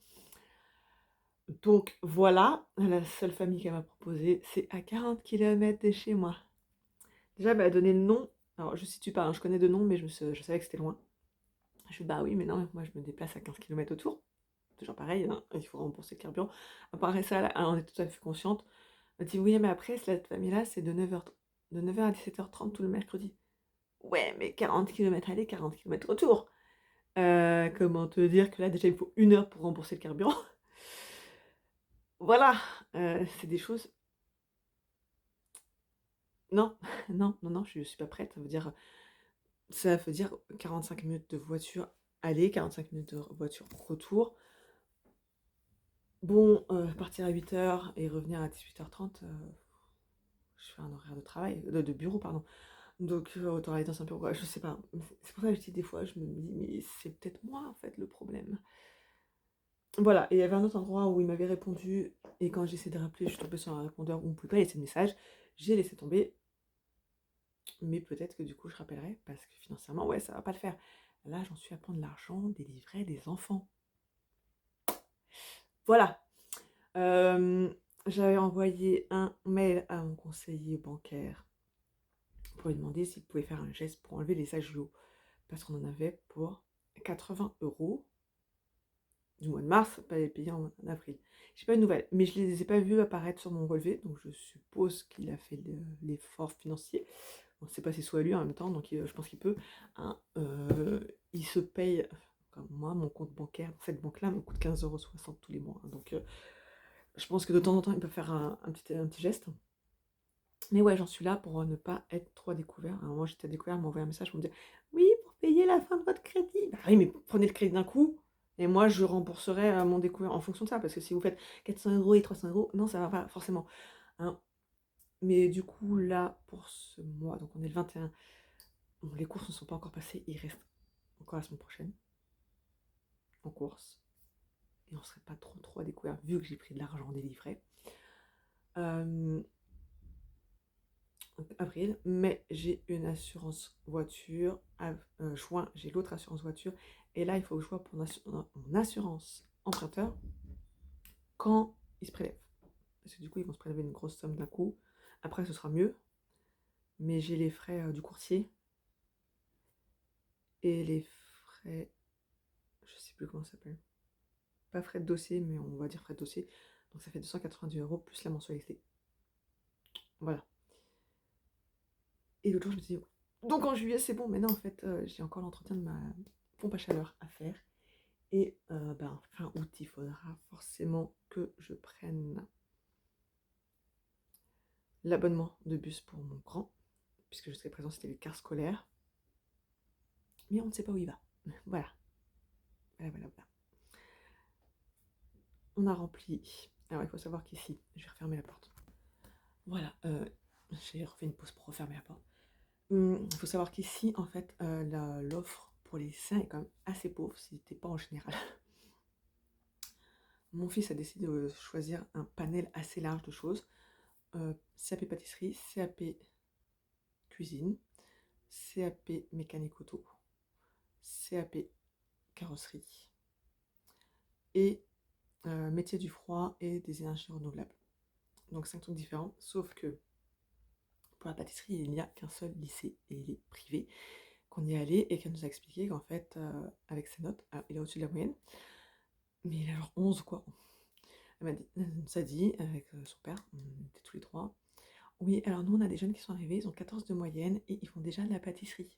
Donc voilà, la seule famille qu'elle m'a proposée, c'est à 40 kilomètres de chez moi. Déjà, elle m'a donné le nom. Alors, je situe pas, hein, je connais de nom, mais je savais que c'était loin. Je fais: «Bah oui, mais non, moi je me déplace à 15 kilomètres autour». Toujours pareil, hein, il faut rembourser le carburant. Après ça, elle en est tout à fait consciente. Elle dit: «Oui, mais après, cette famille-là, c'est de 9h à 17h30 tout le mercredi». Ouais, mais 40 kilomètres aller, 40 kilomètres retour. Comment te dire que là, déjà, il me faut 1 heure pour rembourser le carburant. Voilà, c'est des choses non, non, non, non, je suis pas prête. Ça veut dire 45 minutes de voiture aller, 45 minutes de voiture retour. Bon, partir à 8h et revenir à 18h30, je fais un horaire de travail, de bureau, pardon. Donc autant aller dans un bureau, ouais, je sais pas. C'est pour ça que je dis des fois, je me dis: «Mais c'est peut-être moi, en fait, le problème». Voilà et il y avait un autre endroit où il m'avait répondu et quand j'ai essayé de rappeler, je suis tombée sur un répondeur où on ne pouvait pas laisser de message. J'ai laissé tomber, mais peut-être que du coup je rappellerai parce que financièrement, ouais, ça va pas le faire. Là, j'en suis à prendre l'argent des livrets des enfants. Voilà, j'avais envoyé un mail à mon conseiller bancaire pour lui demander s'il pouvait faire un geste pour enlever les agios parce qu'on en avait pour 80 € du mois de mars, pas les payer en avril. J'ai pas de nouvelles, mais je les ai pas vus apparaître sur mon relevé, donc je suppose qu'il a fait l'effort financier. On sait pas si c'est soit lui en même temps, donc je pense qu'il peut, hein. Il se paye, comme moi, mon compte bancaire dans cette banque-là me coûte 15,60 € tous les mois, hein, donc je pense que de temps en temps, il peut faire un petit geste. Mais ouais, j'en suis là pour, ne pas être trop à découvert. À un moment, j'étais à découvert, elle m'a envoyé un message pour me dire: «Oui, pour payer la fin de votre crédit». Bah oui, mais prenez le crédit d'un coup et moi je rembourserai, mon découvert en fonction de ça. Parce que si vous faites 400 € et 300 €, non, ça va pas forcément, hein. Mais du coup, là, pour ce mois, donc on est le 21, bon, les courses ne sont pas encore passées, il reste encore la semaine prochaine en courses et on serait pas trop à découvert vu que j'ai pris de l'argent des livrets. Hem Donc avril, mai, j'ai une assurance voiture, juin, j'ai l'autre assurance voiture et là, il faut que je vois pour mon assurance emprunteur quand ils se prélèvent. Parce que du coup, ils vont se prélever une grosse somme d'un coup. Après, ce sera mieux, mais j'ai les frais, du courtier et les frais, je sais plus comment ça s'appelle. Pas frais de dossier, mais on va dire frais de dossier. Donc ça fait 290 € plus la mensualité. Voilà. Et l'autre jour, je me suis dit, donc en juillet, c'est bon, mais non, en fait, j'ai encore l'entretien de ma pompe à chaleur à faire. Et fin août, il faudra forcément que je prenne l'abonnement de bus pour mon grand, puisque jusqu'à présent, c'était les cars scolaires. Mais on ne sait pas où il va. Voilà. Voilà. On a rempli. Alors, il faut savoir qu'ici, je vais refermer la porte. Voilà, j'ai refait une pause pour refermer la porte. Il faut savoir qu'ici, en fait, l'offre pour les lycéens est quand même assez pauvre, si c'était pas en général. Mon fils a décidé de choisir un panel assez large de choses. CAP pâtisserie, CAP cuisine, CAP mécanique auto, CAP carrosserie et métier du froid et des énergies renouvelables. Donc 5 trucs différents, sauf que pour la pâtisserie, il n'y a qu'un seul lycée et il est privé, qu'on y est allé et qu'elle nous a expliqué qu'en fait, avec ses notes, alors, il est au-dessus de la moyenne, mais il a genre 11 quoi. Elle nous a dit, avec son père, on était tous les trois, oui, alors nous on a des jeunes qui sont arrivés, ils ont 14 de moyenne et ils font déjà de la pâtisserie.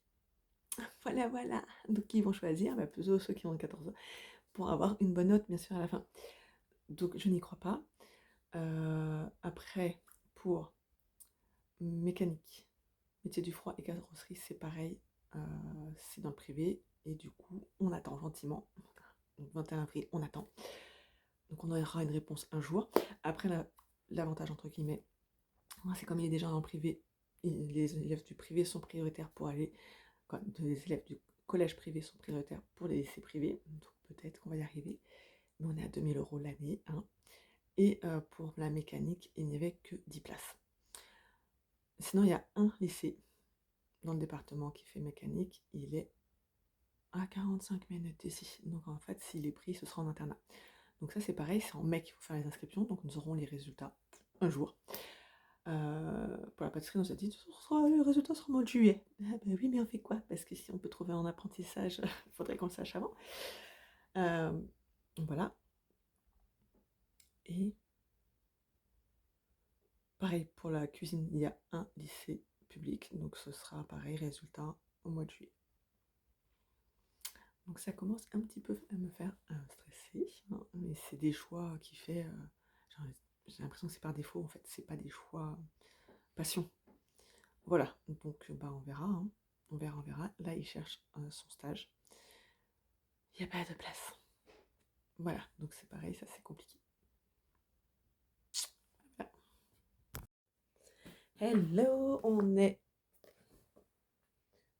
Voilà. Donc ils vont choisir, plutôt ceux qui ont 14 pour avoir une bonne note bien sûr à la fin. Donc je n'y crois pas. Après, pour mécanique, métier du froid et carrosserie, c'est pareil, c'est dans le privé et du coup on attend gentiment. Donc 21 avril, on attend. Donc on aura une réponse un jour. Après, l'avantage entre guillemets, c'est comme il est déjà dans le privé, les élèves du privé sont prioritaires pour aller, les élèves du collège privé sont prioritaires pour les lycées privés, donc peut-être qu'on va y arriver, mais on est à 2000 € l'année, hein. Et pour la mécanique, il n'y avait que 10 places. Sinon, il y a un lycée dans le département qui fait mécanique, il est à 45 minutes d'ici. Donc en fait, s'il est pris, ce sera en internat. Donc ça, c'est pareil, c'est en mai qu'il faut faire les inscriptions, donc nous aurons les résultats un jour. Pour la pâtisserie, on nous a dit les résultats seront au mois de juillet. Ah oui, mais on fait quoi? Parce que si on peut trouver un apprentissage, il faudrait qu'on le sache avant. Voilà. Et pareil, pour la cuisine, il y a un lycée public, donc ce sera pareil, résultat au mois de juillet. Donc ça commence un petit peu à me faire stresser, hein, mais c'est des choix qui fait... j'ai l'impression que c'est par défaut, en fait, c'est pas des choix passion. Voilà, donc on verra, hein. On verra. Là, il cherche son stage. Il n'y a pas de place. Voilà, donc c'est pareil, ça c'est compliqué. Voilà. Hello, on est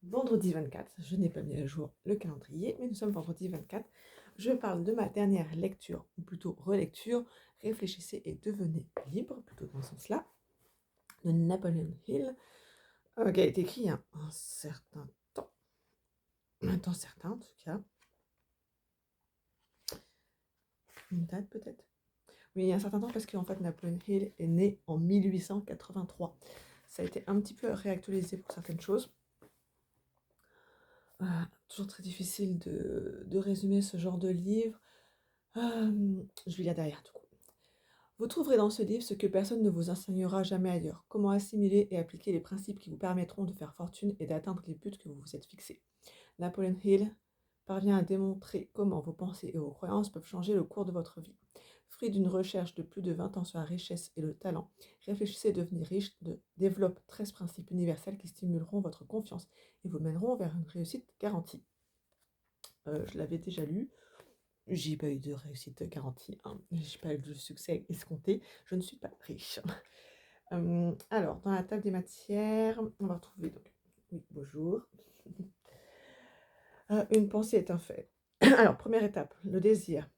vendredi 24. Je n'ai pas mis à jour le calendrier, mais nous sommes vendredi 24. Je parle de ma dernière lecture, ou plutôt relecture, Réfléchissez et devenez libre, plutôt dans ce sens-là, de Napoleon Hill, qui a été écrit il y a un certain temps. Un temps certain, en tout cas. Une date peut-être. Oui, il y a un certain temps, parce qu'en fait, Napoleon Hill est né en 1883. Ça a été un petit peu réactualisé pour certaines choses. Toujours très difficile de résumer ce genre de livre. Je vais lire derrière, du coup. Vous trouverez dans ce livre ce que personne ne vous enseignera jamais ailleurs. Comment assimiler et appliquer les principes qui vous permettront de faire fortune et d'atteindre les buts que vous vous êtes fixés. Napoleon Hill parvient à démontrer comment vos pensées et vos croyances peuvent changer le cours de votre vie. Fruit d'une recherche de plus de 20 ans sur la richesse et le talent, Réfléchissez et devenez riche développe 13 principes universels qui stimuleront votre confiance et vous mèneront vers une réussite garantie. Je l'avais déjà lu. J'ai pas eu de réussite garantie, hein. J'ai pas eu de succès escompté. Je ne suis pas riche. Alors, dans la table des matières, on va retrouver donc. Oui, bonjour. Une pensée est un fait. Alors, première étape, le désir.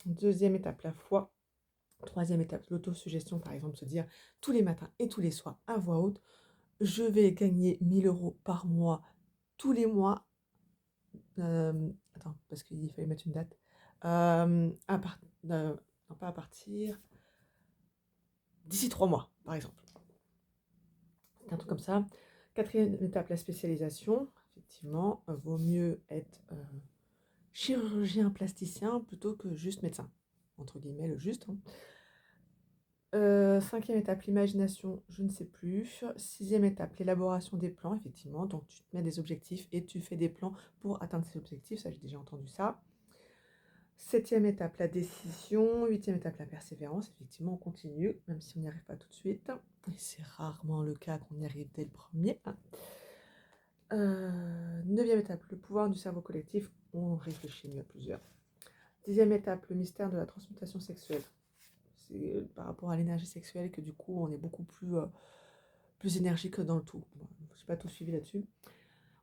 Deuxième étape, la foi. Troisième étape, l'autosuggestion, par exemple, se dire tous les matins et tous les soirs à voix haute, je vais gagner 1000 € par mois, tous les mois. Attends, parce qu'il fallait mettre une date. Non, pas à partir. D'ici 3 mois, par exemple. Un truc comme ça. Quatrième étape, la spécialisation. Effectivement, vaut mieux être chirurgien plasticien plutôt que juste médecin. Entre guillemets, le juste. Hein. 5e étape, l'imagination, je ne sais plus. 6e étape, l'élaboration des plans, effectivement. Donc tu te mets des objectifs et tu fais des plans pour atteindre ces objectifs. Ça, j'ai déjà entendu ça. 7e étape, la décision. 8e étape, la persévérance. Effectivement, on continue, même si on n'y arrive pas tout de suite. Et c'est rarement le cas qu'on y arrive dès le premier. 9e étape, le pouvoir du cerveau collectif. On réfléchit mieux à plusieurs. 10e étape, le mystère de la transmutation sexuelle. C'est par rapport à l'énergie sexuelle que du coup, on est beaucoup plus énergique dans le tout. Bon, je n'ai pas tout suivi là-dessus.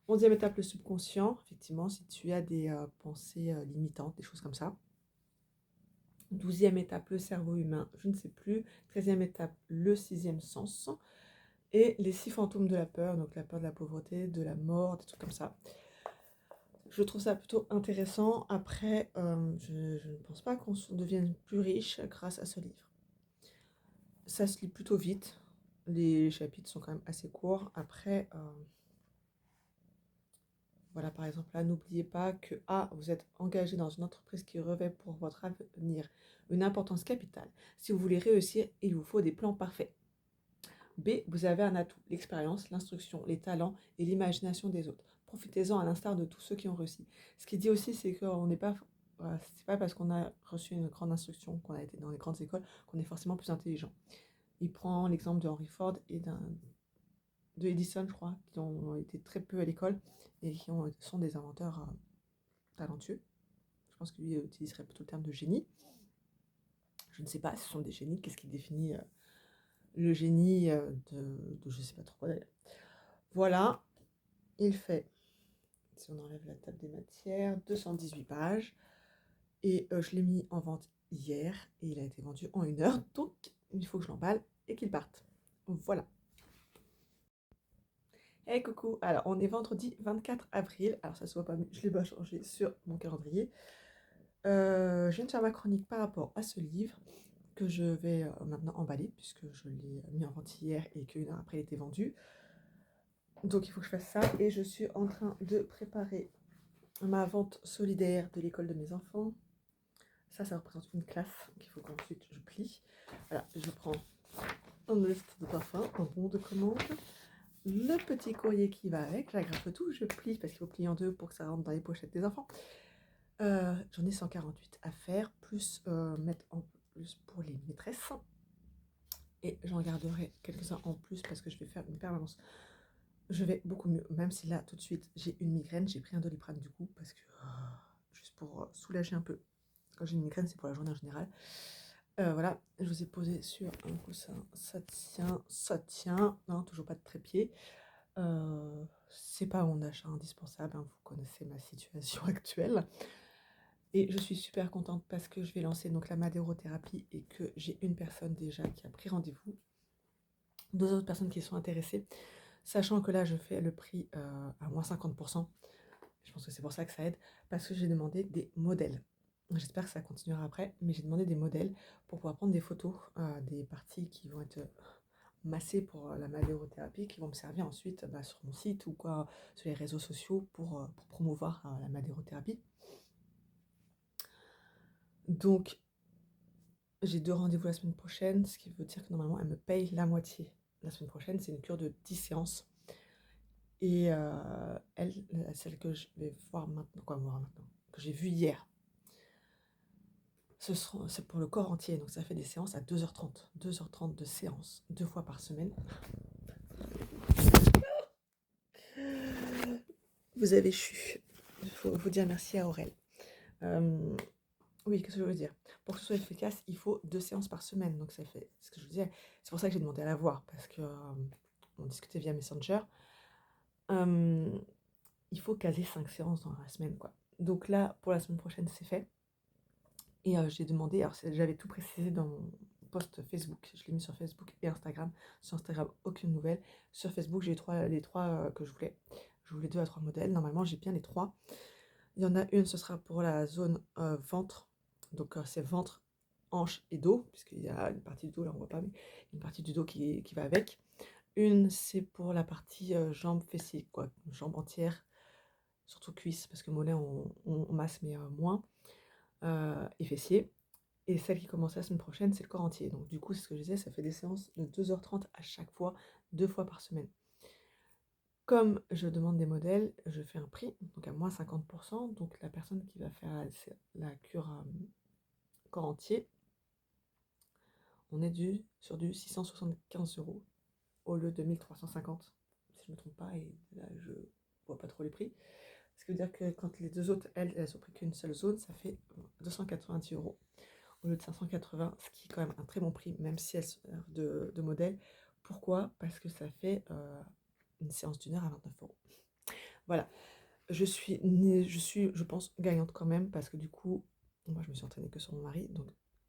11e étape, le subconscient. Effectivement, si tu as des pensées limitantes, des choses comme ça. 12e étape, le cerveau humain, je ne sais plus. 13e étape, le 6e sens. Et les 6 fantômes de la peur, donc la peur de la pauvreté, de la mort, des trucs comme ça. Je trouve ça plutôt intéressant. Après, je ne pense pas qu'on devienne plus riche grâce à ce livre. Ça se lit plutôt vite. Les chapitres sont quand même assez courts. Après, voilà, par exemple, là, n'oubliez pas que A, vous êtes engagé dans une entreprise qui revêt pour votre avenir une importance capitale. Si vous voulez réussir, il vous faut des plans parfaits. B, vous avez un atout, l'expérience, l'instruction, les talents et l'imagination des autres. Profitez-en à l'instar de tous ceux qui ont réussi. Ce qu'il dit aussi, c'est qu'on n'est pas... Voilà, c'est pas parce qu'on a reçu une grande instruction, qu'on a été dans les grandes écoles, qu'on est forcément plus intelligent. Il prend l'exemple de Henry Ford et de Edison, je crois, qui ont été très peu à l'école et qui sont des inventeurs talentueux. Je pense que lui utiliserait plutôt le terme de génie. Je ne sais pas, ce sont des génies. Qu'est-ce qui définit le génie de je ne sais pas trop quoi d'ailleurs. Voilà, il fait, si on enlève la table des matières, 218 pages. Et je l'ai mis en vente hier et il a été vendu en 1 heure. Donc, il faut que je l'emballe et qu'il parte. Voilà. Hey coucou, alors on est vendredi 24 avril, alors ça se voit pas mais je l'ai pas changé sur mon calendrier. Je viens de faire ma chronique par rapport à ce livre que je vais maintenant emballer puisque je l'ai mis en vente hier et qu'une heure après il était vendu. Donc il faut que je fasse ça et je suis en train de préparer ma vente solidaire de l'école de mes enfants. Ça représente une classe qu'il faut qu'ensuite je plie. Voilà, je prends un liste de parfum, un bon de commande. Le petit courrier qui va avec, j'agrafe tout, je plie parce qu'il faut plier en deux pour que ça rentre dans les pochettes des enfants. J'en ai 148 à faire, plus mettre en plus pour les maîtresses. Et j'en garderai quelques-uns en plus parce que je vais faire une permanence. Je vais beaucoup mieux, même si là tout de suite j'ai une migraine, j'ai pris un Doliprane du coup parce que juste pour soulager un peu. Quand j'ai une migraine, c'est pour la journée en général. Voilà, je vous ai posé sur un coussin, ça tient, non, toujours pas de trépied. C'est pas mon achat indispensable, hein, vous connaissez ma situation actuelle. Et je suis super contente parce que je vais lancer donc la madérothérapie et que j'ai une personne déjà qui a pris rendez-vous, 2 autres personnes qui sont intéressées, sachant que là je fais le prix à moins 50%. Je pense que c'est pour ça que ça aide, parce que j'ai demandé des modèles. J'espère que ça continuera après, mais j'ai demandé des modèles pour pouvoir prendre des photos des parties qui vont être massées pour la madérothérapie, qui vont me servir ensuite sur mon site ou quoi, sur les réseaux sociaux pour promouvoir la madérothérapie. Donc, j'ai 2 rendez-vous la semaine prochaine, ce qui veut dire que normalement, elle me paye la moitié. La semaine prochaine, c'est une cure de 10 séances. Et celle que je vais voir maintenant, que j'ai vue hier, c'est pour le corps entier, donc ça fait des séances à 2h30. 2h30 de séance, 2 fois par semaine. Vous avez chu. Il faut vous dire merci à Aurel. Oui, qu'est-ce que je veux dire? Pour que ce soit efficace, il faut 2 séances par semaine. Donc ça fait ce que je vous disais. C'est pour ça que j'ai demandé à la voir, parce que on discutait via Messenger. Il faut caser 5 séances dans la semaine, quoi. Donc là, pour la semaine prochaine, c'est fait. Et j'ai demandé, alors j'avais tout précisé dans mon post Facebook, je l'ai mis sur Facebook et Instagram. Sur Instagram, aucune nouvelle. Sur Facebook, j'ai les trois que je voulais. Je voulais 2 à 3 modèles. Normalement, j'ai bien les 3. Il y en a une, ce sera pour la zone ventre. Donc c'est ventre, hanche et dos, puisqu'il y a une partie du dos, là on voit pas, mais une partie du dos qui va avec. Une, c'est pour la partie jambes fessiers, quoi, jambes entières, surtout cuisses, parce que mollet on masse mais moins, et fessiers. Et celle qui commence la semaine prochaine, c'est le corps entier. Donc du coup, c'est ce que je disais, ça fait des séances de 2h30 à chaque fois, 2 fois par semaine. Comme je demande des modèles, je fais un prix, donc à moins 50%. Donc la personne qui va faire la cure corps entier, on est sur du 675 € au lieu de 1350, si je ne me trompe pas, et là je vois pas trop les prix. Ce qui veut dire que quand les deux autres, elles ont pris qu'une seule zone, ça fait 290 € au lieu de 580, ce qui est quand même un très bon prix, même si elles servent de modèle. Pourquoi? Parce que ça fait une séance d'1 heure à 29 €. Voilà, je pense, gagnante quand même, parce que du coup, moi je me suis entraînée que sur mon mari, donc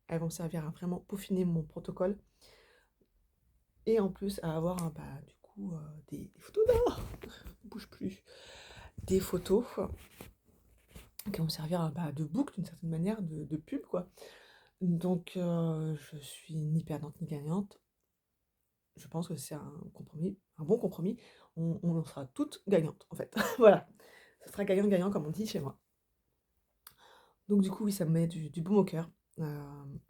elles vont me servir à vraiment peaufiner mon protocole, et en plus à avoir du coup des photos d'or, ne bouge plus, des photos qui vont me servir de book d'une certaine manière, de pub quoi. Donc je suis ni perdante ni gagnante. Je pense que c'est un compromis, un bon compromis. On en sera toutes gagnantes en fait. Voilà, ça sera gagnant-gagnant comme on dit chez moi. Donc du coup oui, ça me met du baume au cœur.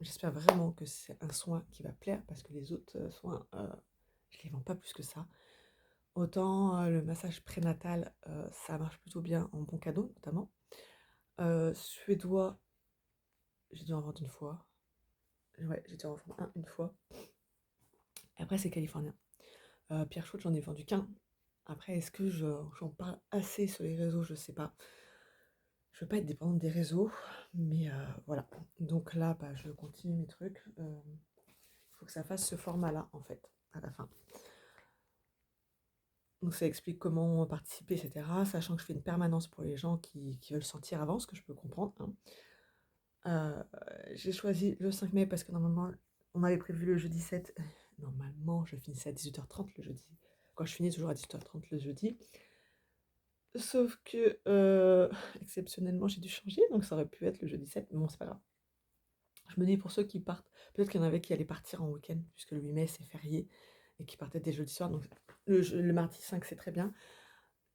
J'espère vraiment que c'est un soin qui va plaire, parce que les autres soins, je les vends pas plus que ça. Autant le massage prénatal, ça marche plutôt bien en bon cadeau notamment. Suédois, j'ai dû en vendre une fois. Ouais, j'ai dû en vendre un une fois. Et après c'est californien. Pierre Chaude, j'en ai vendu qu'un. Après, est-ce que j'en parle assez sur les réseaux? Je sais pas. Je veux pas être dépendante des réseaux, mais voilà. Donc là, je continue mes trucs. Il faut que ça fasse ce format-là, en fait, à la fin. Donc ça explique comment participer, etc. Sachant que je fais une permanence pour les gens qui veulent sentir avant, ce que je peux comprendre, hein. J'ai choisi le 5 mai parce que normalement, on avait prévu le jeudi 7. Normalement, je finissais à 18h30 le jeudi. Quand je finis toujours à 18h30 le jeudi. Sauf que, exceptionnellement, j'ai dû changer, donc ça aurait pu être le jeudi 7, mais bon, c'est pas grave. Je me dis pour ceux qui partent, peut-être qu'il y en avait qui allaient partir en week-end, puisque le 8 mai, c'est férié, et qui partaient dès jeudi soir, donc le mardi 5, c'est très bien.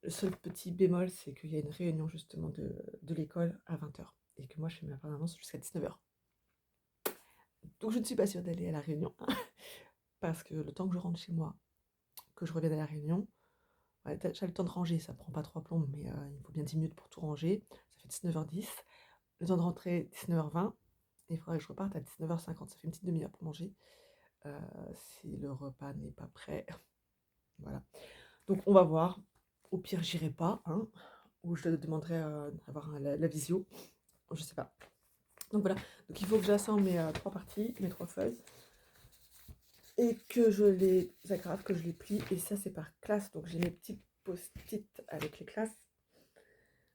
Le seul petit bémol, c'est qu'il y a une réunion justement de l'école à 20h, et que moi, je fais ma permanence jusqu'à 19h. Donc je ne suis pas sûre d'aller à la réunion, parce que le temps que je rentre chez moi, que je revienne à la réunion, ouais, j'ai le temps de ranger, ça prend pas 3 plombes, mais il faut bien 10 minutes pour tout ranger, ça fait 19h10. Le temps de rentrer, 19h20, et il faudrait que je reparte à 19h50, ça fait une petite demi-heure pour manger, si le repas n'est pas prêt. Voilà. Donc on va voir. Au pire, j'irai pas, hein, ou je demanderai d'avoir la visio, je sais pas. Donc voilà, donc il faut que j'assemble mes 3 parties, mes 3 feuilles, et que je les agrafe, que je les plie, et ça c'est par classe, donc j'ai mes petits post-it avec les classes,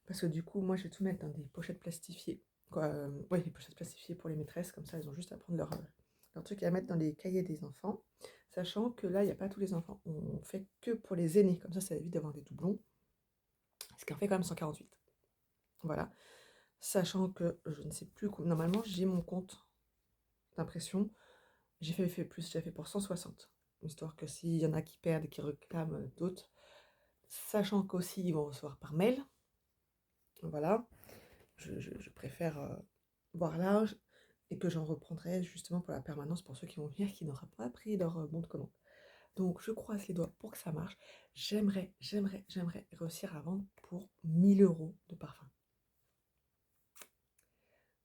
parce que du coup, moi je vais tout mettre dans des pochettes plastifiées, quoi, ouais, les pochettes plastifiées pour les maîtresses, comme ça elles ont juste à prendre leur truc et à mettre dans les cahiers des enfants, sachant que là, il n'y a pas tous les enfants, on fait que pour les aînés, comme ça évite d'avoir des doublons, ce qui en fait quand même 148. Voilà, sachant que je ne sais plus, normalement j'ai mon compte d'impression, j'ai fait plus, j'ai fait pour 160, histoire que s'il y en a qui perdent et qui réclament d'autres, sachant qu'aussi ils vont recevoir par mail, voilà, je préfère voir large, et que j'en reprendrai justement pour la permanence pour ceux qui vont venir, qui n'aura pas pris leur bon de commande. Donc je croise les doigts pour que ça marche. J'aimerais réussir à vendre pour 1000 € de parfum.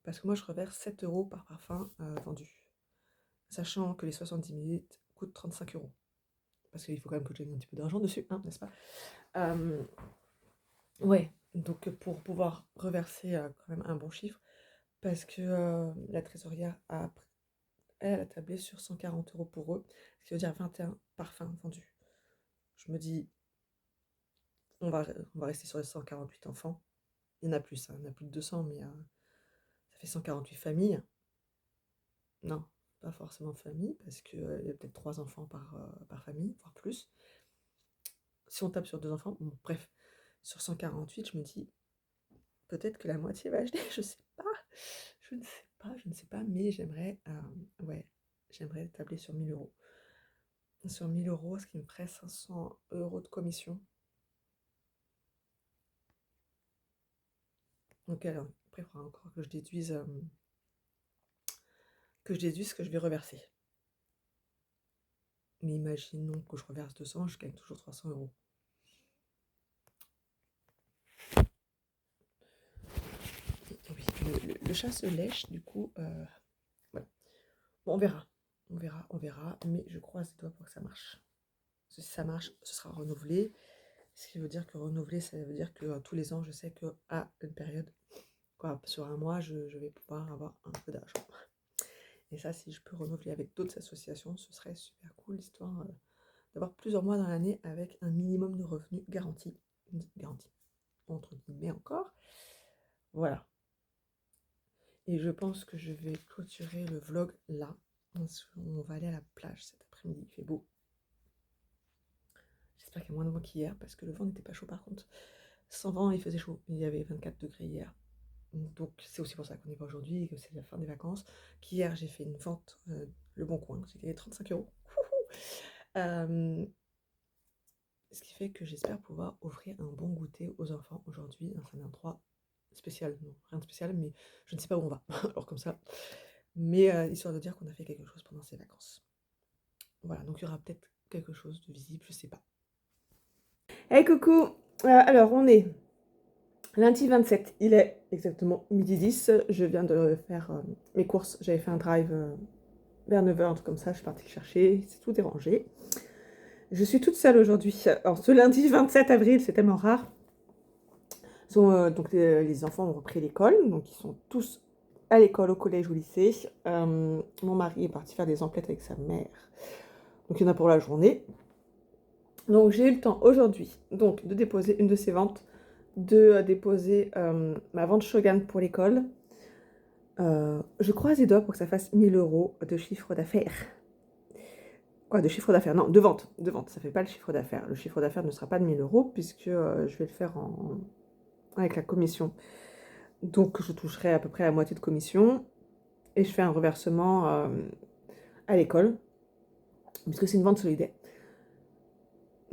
Parce que moi je reverse 7 € par parfum vendu. Sachant que les 70 ml coûtent 35 €. Parce qu'il faut quand même que je gagne un petit peu d'argent dessus, hein, n'est-ce pas? Ouais, donc pour pouvoir reverser quand même un bon chiffre, parce que la trésorière elle a tablé sur 140 € pour eux, ce qui veut dire 21 parfums vendus. Je me dis, on va rester sur les 148 enfants. Il y en a plus, hein, il y en a plus de 200, mais ça fait 148 familles. Non, pas forcément famille, parce qu'il y a peut-être 3 enfants par famille, voire plus. Si on tape sur 2 enfants, bon, bref, sur 148, je me dis, peut-être que la moitié va acheter, je sais pas. Je ne sais pas, mais j'aimerais tabler sur 1000 €. Sur 1000 €, ce qui me ferait 500 € de commission. Donc alors, après, il faudra encore que je déduise que je déduise ce que je vais reverser. Mais imaginons que je reverse 200, je gagne toujours 300 euros. Oui, le chat se lèche, du coup, voilà. Bon, on verra, mais je croise les doigts pour que ça marche. Si ça marche, ce sera renouvelé. Ce qui veut dire que renouveler, ça veut dire que tous les ans, je sais qu'à une période, quoi, sur un mois, je vais pouvoir avoir un peu d'argent. Et ça, si je peux renouveler avec d'autres associations, ce serait super cool, histoire d'avoir plusieurs mois dans l'année avec un minimum de revenus garanti. Garanti, entre guillemets encore. Voilà. Et je pense que je vais clôturer le vlog là. On va aller à la plage cet après-midi, il fait beau. J'espère qu'il y a moins de vent qu'hier, parce que le vent n'était pas chaud par contre. Sans vent, il faisait chaud. Il y avait 24 degrés hier. Donc c'est aussi pour ça qu'on n'est pas aujourd'hui et que c'est la fin des vacances. Qu'hier, j'ai fait une vente, Le Bon Coin, j'ai gagné 35 euros. Ce qui fait que j'espère pouvoir offrir un bon goûter aux enfants aujourd'hui. C'est un endroit spécial, non, rien de spécial, mais je ne sais pas où on va, alors comme ça. Mais histoire de dire qu'on a fait quelque chose pendant ces vacances. Voilà, donc il y aura peut-être quelque chose de visible, je sais pas. Hey coucou, alors on est lundi 27, il est exactement midi 10, je viens de faire mes courses, j'avais fait un drive vers 9h, comme ça je suis partie le chercher, c'est tout dérangé. Je suis toute seule aujourd'hui, alors ce lundi 27 avril, c'est tellement rare. Donc les enfants ont repris l'école, donc ils sont tous à l'école, au collège ou au lycée. Mon mari est parti faire des emplettes avec sa mère, donc il y en a pour la journée. Donc j'ai eu le temps aujourd'hui donc de déposer une de ces ventes, de déposer ma vente Shogun pour l'école. Je croise les doigts pour que ça fasse 1000 € de chiffre d'affaires. Quoi, de chiffre d'affaires? Non, de vente. De vente, ça ne fait pas le chiffre d'affaires. Le chiffre d'affaires ne sera pas de 1000 € puisque je vais le faire avec la commission. Donc je toucherai à peu près la moitié de commission. Et je fais un reversement à l'école, puisque c'est une vente solidaire.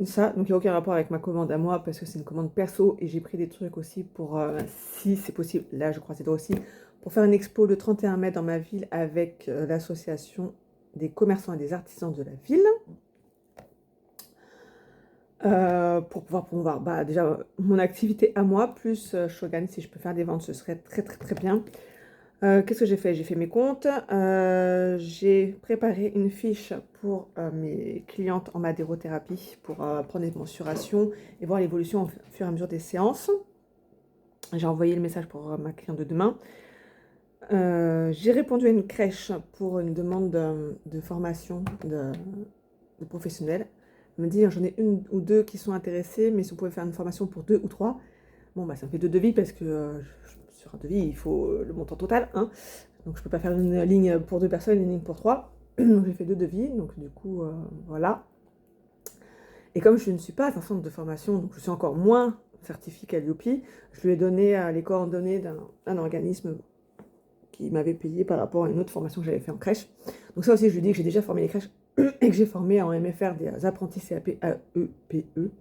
Ça, donc il n'y a aucun rapport avec ma commande à moi, parce que c'est une commande perso, et j'ai pris des trucs aussi pour, si c'est possible, là je croise les doigts aussi, pour faire une expo le 31 mai dans ma ville avec l'association des commerçants et des artisans de la ville. Pour pouvoir promouvoir déjà mon activité à moi, plus Shogun, si je peux faire des ventes, ce serait très très très bien. Qu'est-ce que j'ai fait? J'ai fait mes comptes, j'ai préparé une fiche pour mes clientes en madérothérapie pour prendre des mensurations et voir l'évolution au fur et à mesure des séances. J'ai envoyé le message pour ma cliente de demain. J'ai répondu à une crèche pour une demande de formation de professionnels. Elle me dit j'en ai une ou deux qui sont intéressées, mais si vous pouvez faire une formation pour 2 ou 3. Bon, ça me fait 2 devis parce que sur un devis, il faut le montant total. Hein. Donc, je ne peux pas faire une ligne pour 2 personnes, une ligne pour 3. Donc, j'ai fait 2 devis. Donc, du coup, voilà. Et comme je ne suis pas un centre de formation, donc je suis encore moins certifiée qu'Alliopi, je lui ai donné les coordonnées d'un organisme qui m'avait payé par rapport à une autre formation que j'avais fait en crèche. Donc, ça aussi, je lui dis que j'ai déjà formé les crèches et que j'ai formé en MFR des apprentis CAP AEPE.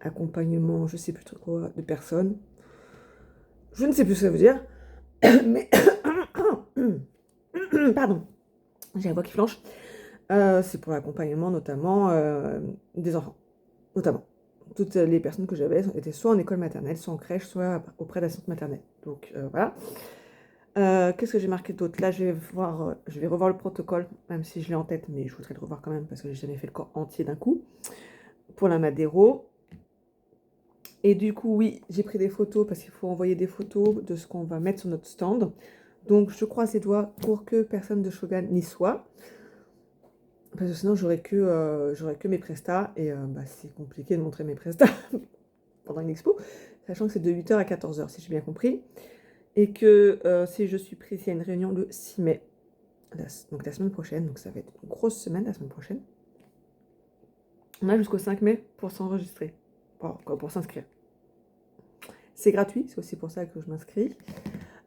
Accompagnement, je ne sais plus trop quoi, de personnes. Je ne sais plus ce que ça veut dire, mais pardon, j'ai la voix qui flanche. C'est pour l'accompagnement notamment des enfants, notamment. Toutes les personnes que j'avais étaient soit en école maternelle, soit en crèche, soit auprès d'assistantes maternelles. Donc voilà. Qu'est-ce que j'ai marqué d'autre? Là, je vais revoir le protocole, même si je l'ai en tête, mais je voudrais le revoir quand même parce que j'ai jamais fait le corps entier d'un coup. Pour la Madéro. Et du coup, oui, j'ai pris des photos parce qu'il faut envoyer des photos de ce qu'on va mettre sur notre stand. Donc, je croise les doigts pour que personne de Shogun n'y soit. Parce que sinon, j'aurais que mes prestats. Et c'est compliqué de montrer mes prestats pendant une expo. Sachant que c'est de 8h à 14h, si j'ai bien compris. Et que si je suis prise, il y a une réunion le 6 mai. Donc, la semaine prochaine. Donc, ça va être une grosse semaine la semaine prochaine. On a jusqu'au 5 mai pour s'enregistrer. Pour s'inscrire. C'est gratuit, c'est aussi pour ça que je m'inscris.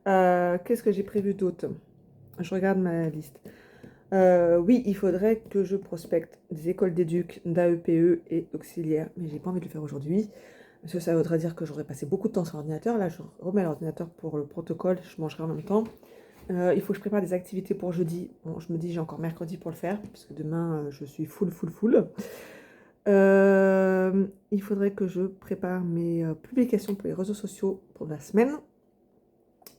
Qu'est-ce que j'ai prévu d'autre? Je regarde ma liste. Oui, il faudrait que je prospecte des écoles d'éduc, d'AEPE et d'auxiliaires, mais j'ai pas envie de le faire aujourd'hui, parce que ça voudrait dire que j'aurais passé beaucoup de temps sur l'ordinateur. Là, je remets l'ordinateur pour le protocole, je mangerai en même temps. Il faut que je prépare des activités pour jeudi. Bon, je me dis j'ai encore mercredi pour le faire, parce que demain je suis full. Il faudrait que je prépare mes publications pour les réseaux sociaux pour la semaine.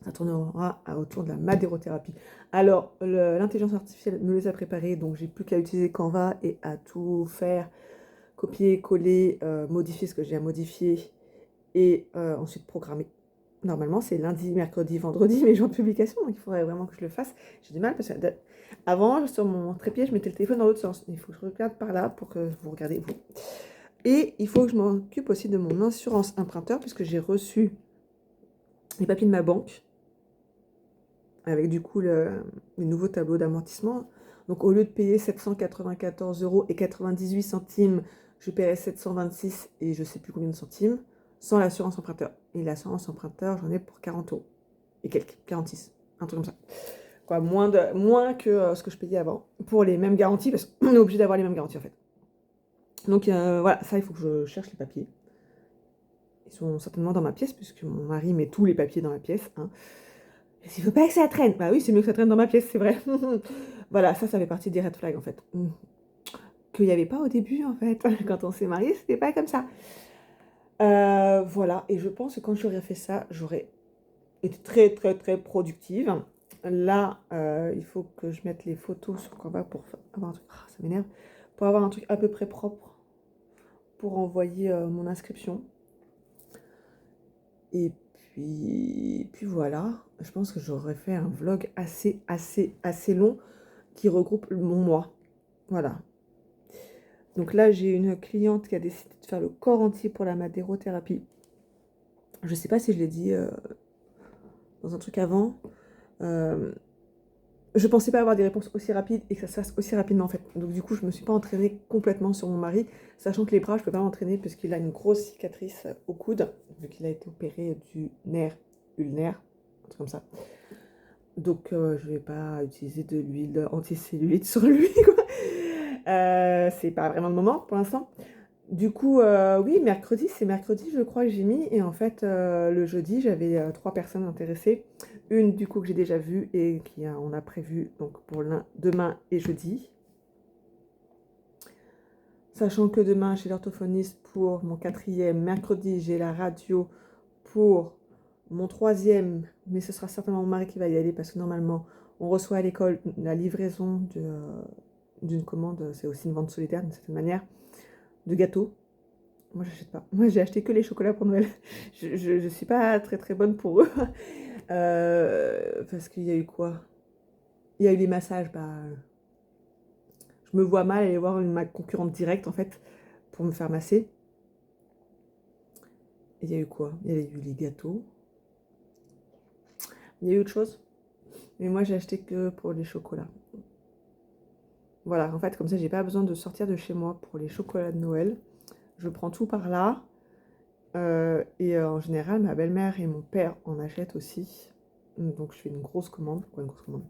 Ça tournera autour de la madérothérapie. Alors, l'intelligence artificielle me les a préparées, donc j'ai plus qu'à utiliser Canva et à tout faire, copier, coller, modifier ce que j'ai à modifier et ensuite programmer. Normalement, c'est lundi, mercredi, vendredi, mes jours de publication, donc il faudrait vraiment que je le fasse. J'ai du mal parce que avant, sur mon trépied, je mettais le téléphone dans l'autre sens. Il faut que je regarde par là pour que vous regardez vous. Et il faut que je m'occupe aussi de mon assurance emprunteur puisque j'ai reçu les papiers de ma banque avec du coup les nouveaux tableaux d'amortissement. Donc au lieu de payer 794,98 €, je paierai 726 et je ne sais plus combien de centimes sans l'assurance emprunteur. Et l'assurance emprunteur, j'en ai pour 40 € et quelques, 46, un truc comme ça. Quoi, moins que ce que je payais avant pour les mêmes garanties, parce qu'on est obligé d'avoir les mêmes garanties en fait. Donc voilà, ça il faut que je cherche les papiers. Ils sont certainement dans ma pièce, puisque mon mari met tous les papiers dans la pièce. Hein. Il ne faut pas que ça traîne. Bah oui, c'est mieux que ça traîne dans ma pièce, c'est vrai. Voilà, ça fait partie des red flags en fait. Qu'il n'y avait pas au début en fait. Quand on s'est mariés, c'était pas comme ça. Voilà, et je pense que quand j'aurais fait ça, j'aurais été très productive. Là, il faut que je mette les photos sur Canva pour avoir un truc. Ah, ça m'énerve. Pour avoir un truc à peu près propre pour envoyer mon inscription. Et puis voilà, je pense que j'aurais fait un vlog assez long qui regroupe mon mois. Voilà. Donc là, j'ai une cliente qui a décidé de faire le corps entier pour la madérothérapie. Je ne sais pas si je l'ai dit dans un truc avant. Je pensais pas avoir des réponses aussi rapides et que ça se fasse aussi rapidement en fait. Donc du coup, je me suis pas entraînée complètement sur mon mari, sachant que les bras, je peux pas m'entraîner parce qu'il a une grosse cicatrice au coude, vu qu'il a été opéré du nerf ulnaire, un truc comme ça. Donc je vais pas utiliser de l'huile anticellulite sur lui, quoi. C'est pas vraiment le moment pour l'instant. Du coup, oui, c'est mercredi, je crois que j'ai mis. Et en fait, le jeudi, j'avais 3 personnes intéressées. Une, du coup, que j'ai déjà vue et on a prévu donc pour demain et jeudi. Sachant que demain, j'ai l'orthophoniste pour mon 4e. Mercredi, j'ai la radio pour mon 3e. Mais ce sera certainement mon mari qui va y aller parce que normalement, on reçoit à l'école la livraison d'une commande. C'est aussi une vente solidaire d'une certaine manière. De gâteaux. Moi, j'achète pas. Moi, j'ai acheté que les chocolats pour Noël. Je suis pas très bonne pour eux. Parce qu'il y a eu quoi? Il y a eu les massages. Bah, je me vois mal aller voir ma concurrente directe, en fait, pour me faire masser. Il y a eu quoi? Il y a eu les gâteaux. Il y a eu autre chose. Mais moi, j'ai acheté que pour les chocolats. Voilà, en fait, comme ça, j'ai pas besoin de sortir de chez moi pour les chocolats de Noël. Je prends tout par là. En général, ma belle-mère et mon père en achètent aussi. Donc je fais une grosse commande. Quoi, une grosse commande?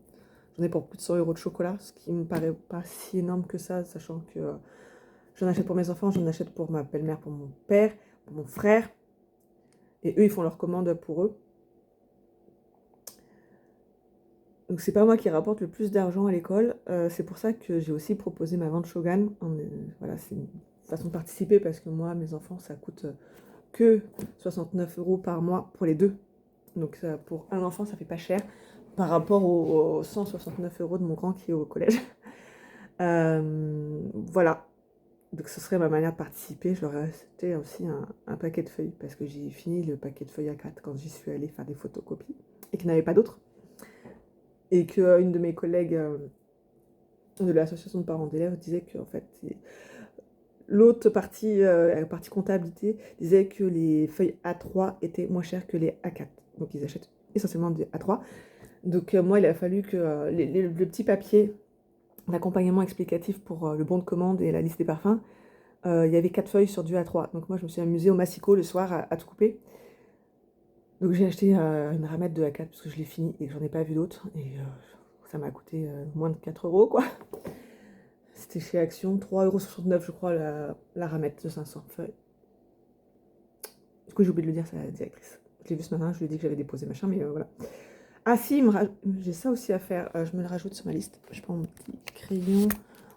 J'en ai pour plus de 100 € de chocolat, ce qui me paraît pas si énorme que ça, sachant que j'en achète pour mes enfants, j'en achète pour ma belle-mère, pour mon père, pour mon frère. Et eux, ils font leur commande pour eux. Donc c'est pas moi qui rapporte le plus d'argent à l'école. C'est pour ça que j'ai aussi proposé ma vente Shogun. Voilà, c'est une façon de participer parce que moi, mes enfants, ça coûte que 69 € par mois pour les deux. Donc pour un enfant, ça fait pas cher par rapport aux 169 € de mon grand qui est au collège. Voilà. Donc ce serait ma manière de participer. Je leur ai acheté aussi un paquet de feuilles parce que j'ai fini le paquet de feuilles à 4 quand j'y suis allée faire des photocopies et qu'il n'y en avait pas d'autres. Et qu'une de mes collègues de l'association de parents d'élèves disait que en fait, l'autre partie, la partie comptabilité, disait que les feuilles A3 étaient moins chères que les A4. Donc ils achètent essentiellement des A3. Donc moi, il a fallu que le petit papier d'accompagnement explicatif pour le bon de commande et la liste des parfums, il y avait 4 feuilles sur du A3. Donc moi, je me suis amusée au massicot le soir à tout couper. Donc j'ai acheté une ramette de A4 parce que je l'ai fini et que j'en ai pas vu d'autres. Et ça m'a coûté moins de 4 € quoi. C'était chez Action, 3,69 € je crois la ramette de 500 feuilles. Du coup j'ai oublié de le dire, c'est la directrice. Je l'ai vu ce matin, je lui ai dit que j'avais déposé machin, mais voilà. Ah si, j'ai ça aussi à faire. Je me le rajoute sur ma liste. Je prends mon petit crayon.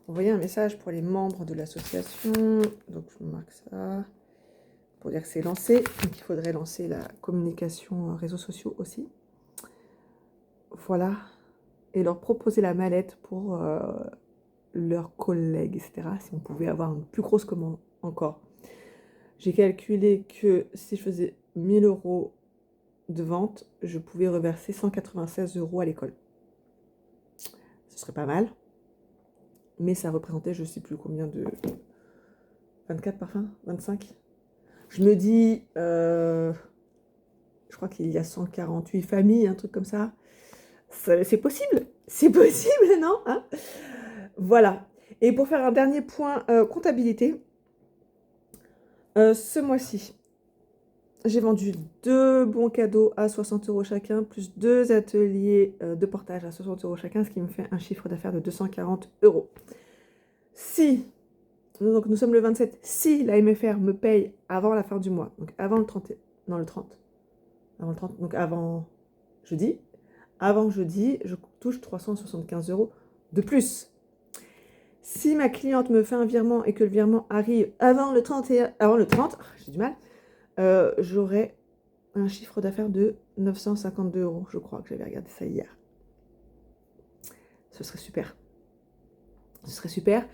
Envoyer un message pour les membres de l'association. Donc je marque ça pour dire que c'est lancé. Donc il faudrait lancer la communication réseaux sociaux aussi. Voilà. Et leur proposer la mallette pour leurs collègues, etc. Si on pouvait avoir une plus grosse commande encore. J'ai calculé que si je faisais 1000 € de vente, je pouvais reverser 196 € à l'école. Ce serait pas mal. Mais ça représentait, je sais plus combien de... 24 parfums 25. Je me dis, je crois qu'il y a 148 familles, un truc comme ça. C'est possible. C'est possible, non hein. Voilà. Et pour faire un dernier point comptabilité, ce mois-ci, j'ai vendu 2 bons cadeaux à 60 € chacun, plus 2 ateliers de portage à 60 € chacun, ce qui me fait un chiffre d'affaires de 240 €. Si, donc nous sommes le 27, si la MFR me paye avant la fin du mois, donc avant le 30, non le 30, avant le 30, donc avant jeudi, je touche 375 € de plus. Si ma cliente me fait un virement et que le virement arrive avant le 30, j'ai du mal, j'aurai un chiffre d'affaires de 952 €, je crois que j'avais regardé ça hier. Ce serait super. Ce serait super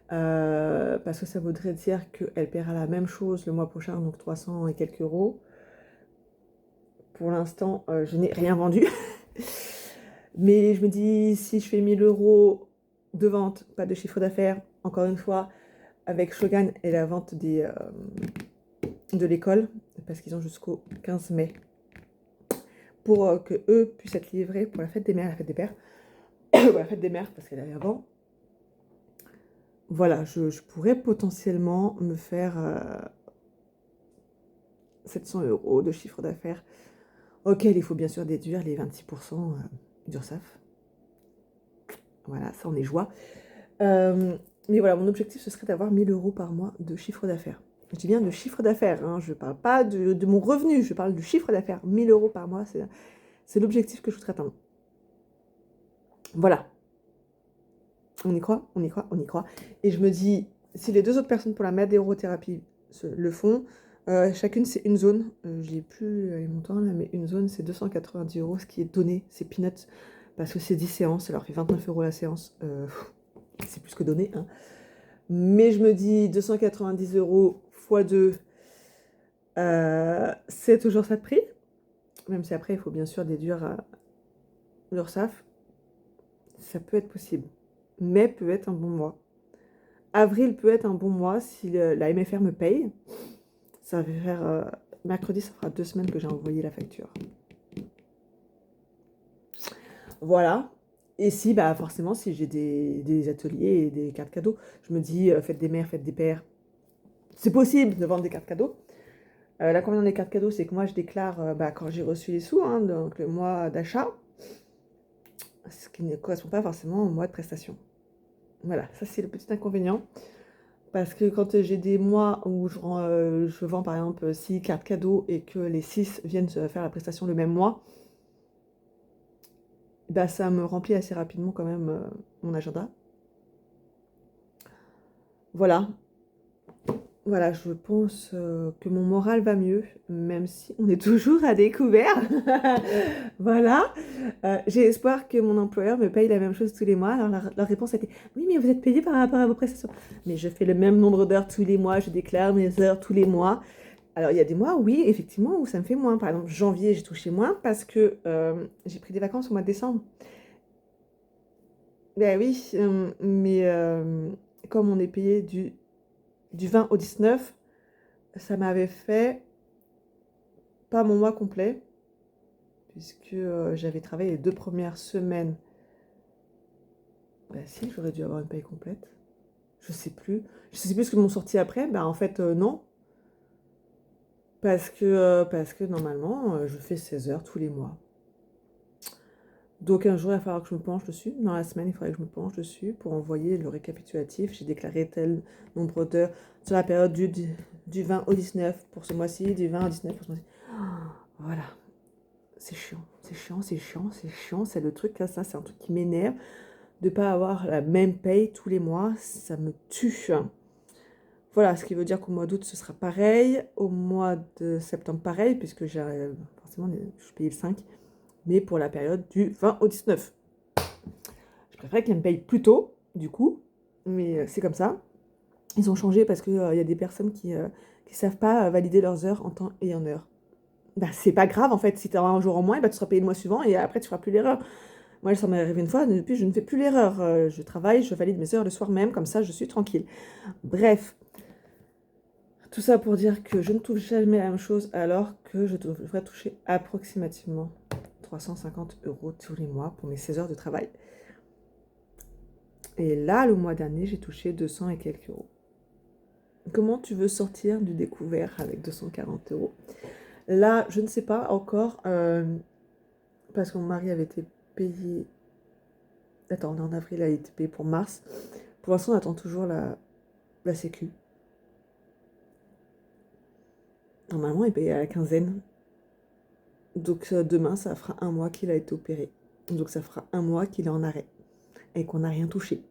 parce que ça voudrait dire qu'elle paiera la même chose le mois prochain, donc 300 et quelques euros. Pour l'instant, je n'ai rien vendu. Mais je me dis, si je fais 1000 € de vente, pas de chiffre d'affaires, encore une fois, avec Shogun et la vente de l'école, parce qu'ils ont jusqu'au 15 mai, pour que eux puissent être livrés pour la fête des mères, la fête des pères, la fête des mères, parce qu'elle avait avant. Voilà, je pourrais potentiellement me faire 700 € de chiffre d'affaires, auquel il faut bien sûr déduire les 26% d'URSSAF. Voilà, ça on est joie. Mais voilà, mon objectif, ce serait d'avoir 1000 € par mois de chiffre d'affaires. Je dis bien de chiffre d'affaires, hein, je ne parle pas de mon revenu, je parle du chiffre d'affaires. 1000 € par mois, c'est l'objectif que je voudrais atteindre. Voilà. On y croit, on y croit, on y croit. Et je me dis, si les 2 autres personnes pour la madérothérapie le font, chacune c'est une zone. J'ai plus les montants là, mais une zone c'est 290 €, ce qui est donné, c'est peanuts, parce que c'est 10 séances, ça leur fait 29 € la séance. C'est plus que donné, hein. Mais je me dis 290 € x 2, c'est toujours ça de prix. Même si après il faut bien sûr déduire l'URSSAF. Ça peut être possible. Mai peut être un bon mois. Avril peut être un bon mois si la MFR me paye. Ça va faire... mercredi, ça fera 2 semaines que j'ai envoyé la facture. Voilà. Et si, bah forcément, si j'ai des ateliers et des cartes cadeaux, je me dis, fête des mères, fête des pères, c'est possible de vendre des cartes cadeaux. L'inconvénient des cartes cadeaux, c'est que moi, je déclare quand j'ai reçu les sous, hein, donc le mois d'achat, ce qui ne correspond pas forcément au mois de prestation. Voilà, ça c'est le petit inconvénient. Parce que quand j'ai des mois où je vends par exemple 6 cartes cadeaux et que les 6 viennent faire la prestation le même mois, bah, ça me remplit assez rapidement quand même mon agenda. Voilà. Voilà, je pense que mon moral va mieux, même si on est toujours à découvert. Voilà. J'ai espoir que mon employeur me paye la même chose tous les mois. Alors la réponse a été « Oui, mais vous êtes payé par rapport à vos prestations. » Mais je fais le même nombre d'heures tous les mois, je déclare mes heures tous les mois. Alors il y a des mois, oui, effectivement, où ça me fait moins. Par exemple, janvier, j'ai touché moins parce que j'ai pris des vacances au mois de décembre. Ben oui, mais comme on est payé du 20 au 19, ça m'avait fait pas mon mois complet, puisque j'avais travaillé les 2 premières semaines. Bah si, j'aurais dû avoir une paye complète. Je sais plus. Je sais plus ce que m'ont sorti après. Bah en fait, non. Parce que normalement, je fais 16 heures tous les mois. Donc un jour, il va falloir que je me penche dessus. Dans la semaine, il faudrait que je me penche dessus pour envoyer le récapitulatif. J'ai déclaré tel nombre d'heures sur la période du 20 au 19 pour ce mois-ci, du 20 au 19 pour ce mois-ci. Voilà. c'est chiant, c'est chiant, c'est chiant, c'est chiant. C'est le truc, là, ça, c'est un truc qui m'énerve. De ne pas avoir la même paye tous les mois, ça me tue. Voilà, ce qui veut dire qu'au mois d'août, ce sera pareil. Au mois de septembre, pareil, puisque j'ai forcément, je suis payée le 5. Mais pour la période du 20 au 19. Je préférerais qu'ils me payent plus tôt, du coup. Mais c'est comme ça. Ils ont changé parce qu'il y a des personnes qui savent pas valider leurs heures en temps et en heure. Bah, c'est pas grave, en fait. Si tu as un jour en moins, bah, tu seras payé le mois suivant et après, tu feras plus l'erreur. Moi, ça m'est arrivé une fois, depuis, je ne fais plus l'erreur. Je travaille, je valide mes heures le soir même, comme ça, je suis tranquille. Bref, tout ça pour dire que je ne touche jamais la même chose, alors que je devrais toucher approximativement 350 € tous les mois pour mes 16 heures de travail. Et là, le mois dernier, j'ai touché 200 et quelques euros. Comment tu veux sortir du découvert avec 240 €? Là, je ne sais pas encore, parce que mon mari avait été payé. Attends, on est en avril, il a été payé pour mars. Pour l'instant, on attend toujours la sécu. Normalement, il est payé à la quinzaine. Donc demain, ça fera un mois qu'il a été opéré. Donc ça fera un mois qu'il est en arrêt et qu'on n'a rien touché.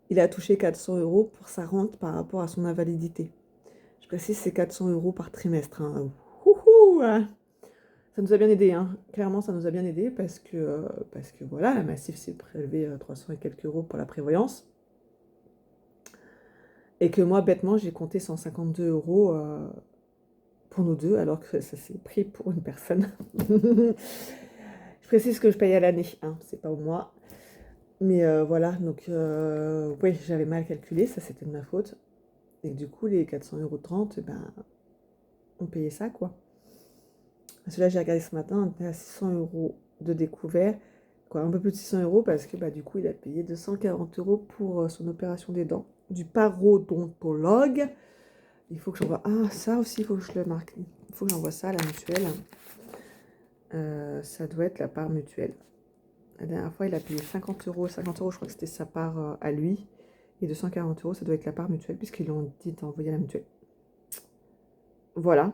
Il a touché 400 € pour sa rente par rapport à son invalidité. Je précise, c'est 400 € par trimestre. Hein. Ouhou, hein. Ça nous a bien aidé, hein. Clairement, ça nous a bien aidé parce que voilà, la Massif s'est prélevé 300 et quelques euros pour la prévoyance. Et que moi, bêtement, j'ai compté 152 € pour nous deux, alors que ça s'est pris pour une personne. Je précise que je paye à l'année, hein, c'est pas au mois. Mais voilà, donc oui, j'avais mal calculé, ça c'était de ma faute. Et du coup, les 400 € de rente, ben, on payait ça, quoi. Parce que là, j'ai regardé ce matin, on était à 600 € de découvert, quoi, un peu plus de 600 € parce que bah, du coup, il a payé 240 € pour son opération des dents, du parodontologue. Il faut que j'envoie. Ah, ça aussi, il faut que je le marque. Il faut que j'envoie ça à la mutuelle. Ça doit être la part mutuelle. La dernière fois, il a payé 50 €. 50 €, je crois que c'était sa part à lui. Et 240 €, ça doit être la part mutuelle, puisqu'ils l'ont dit d'envoyer à la mutuelle. Voilà.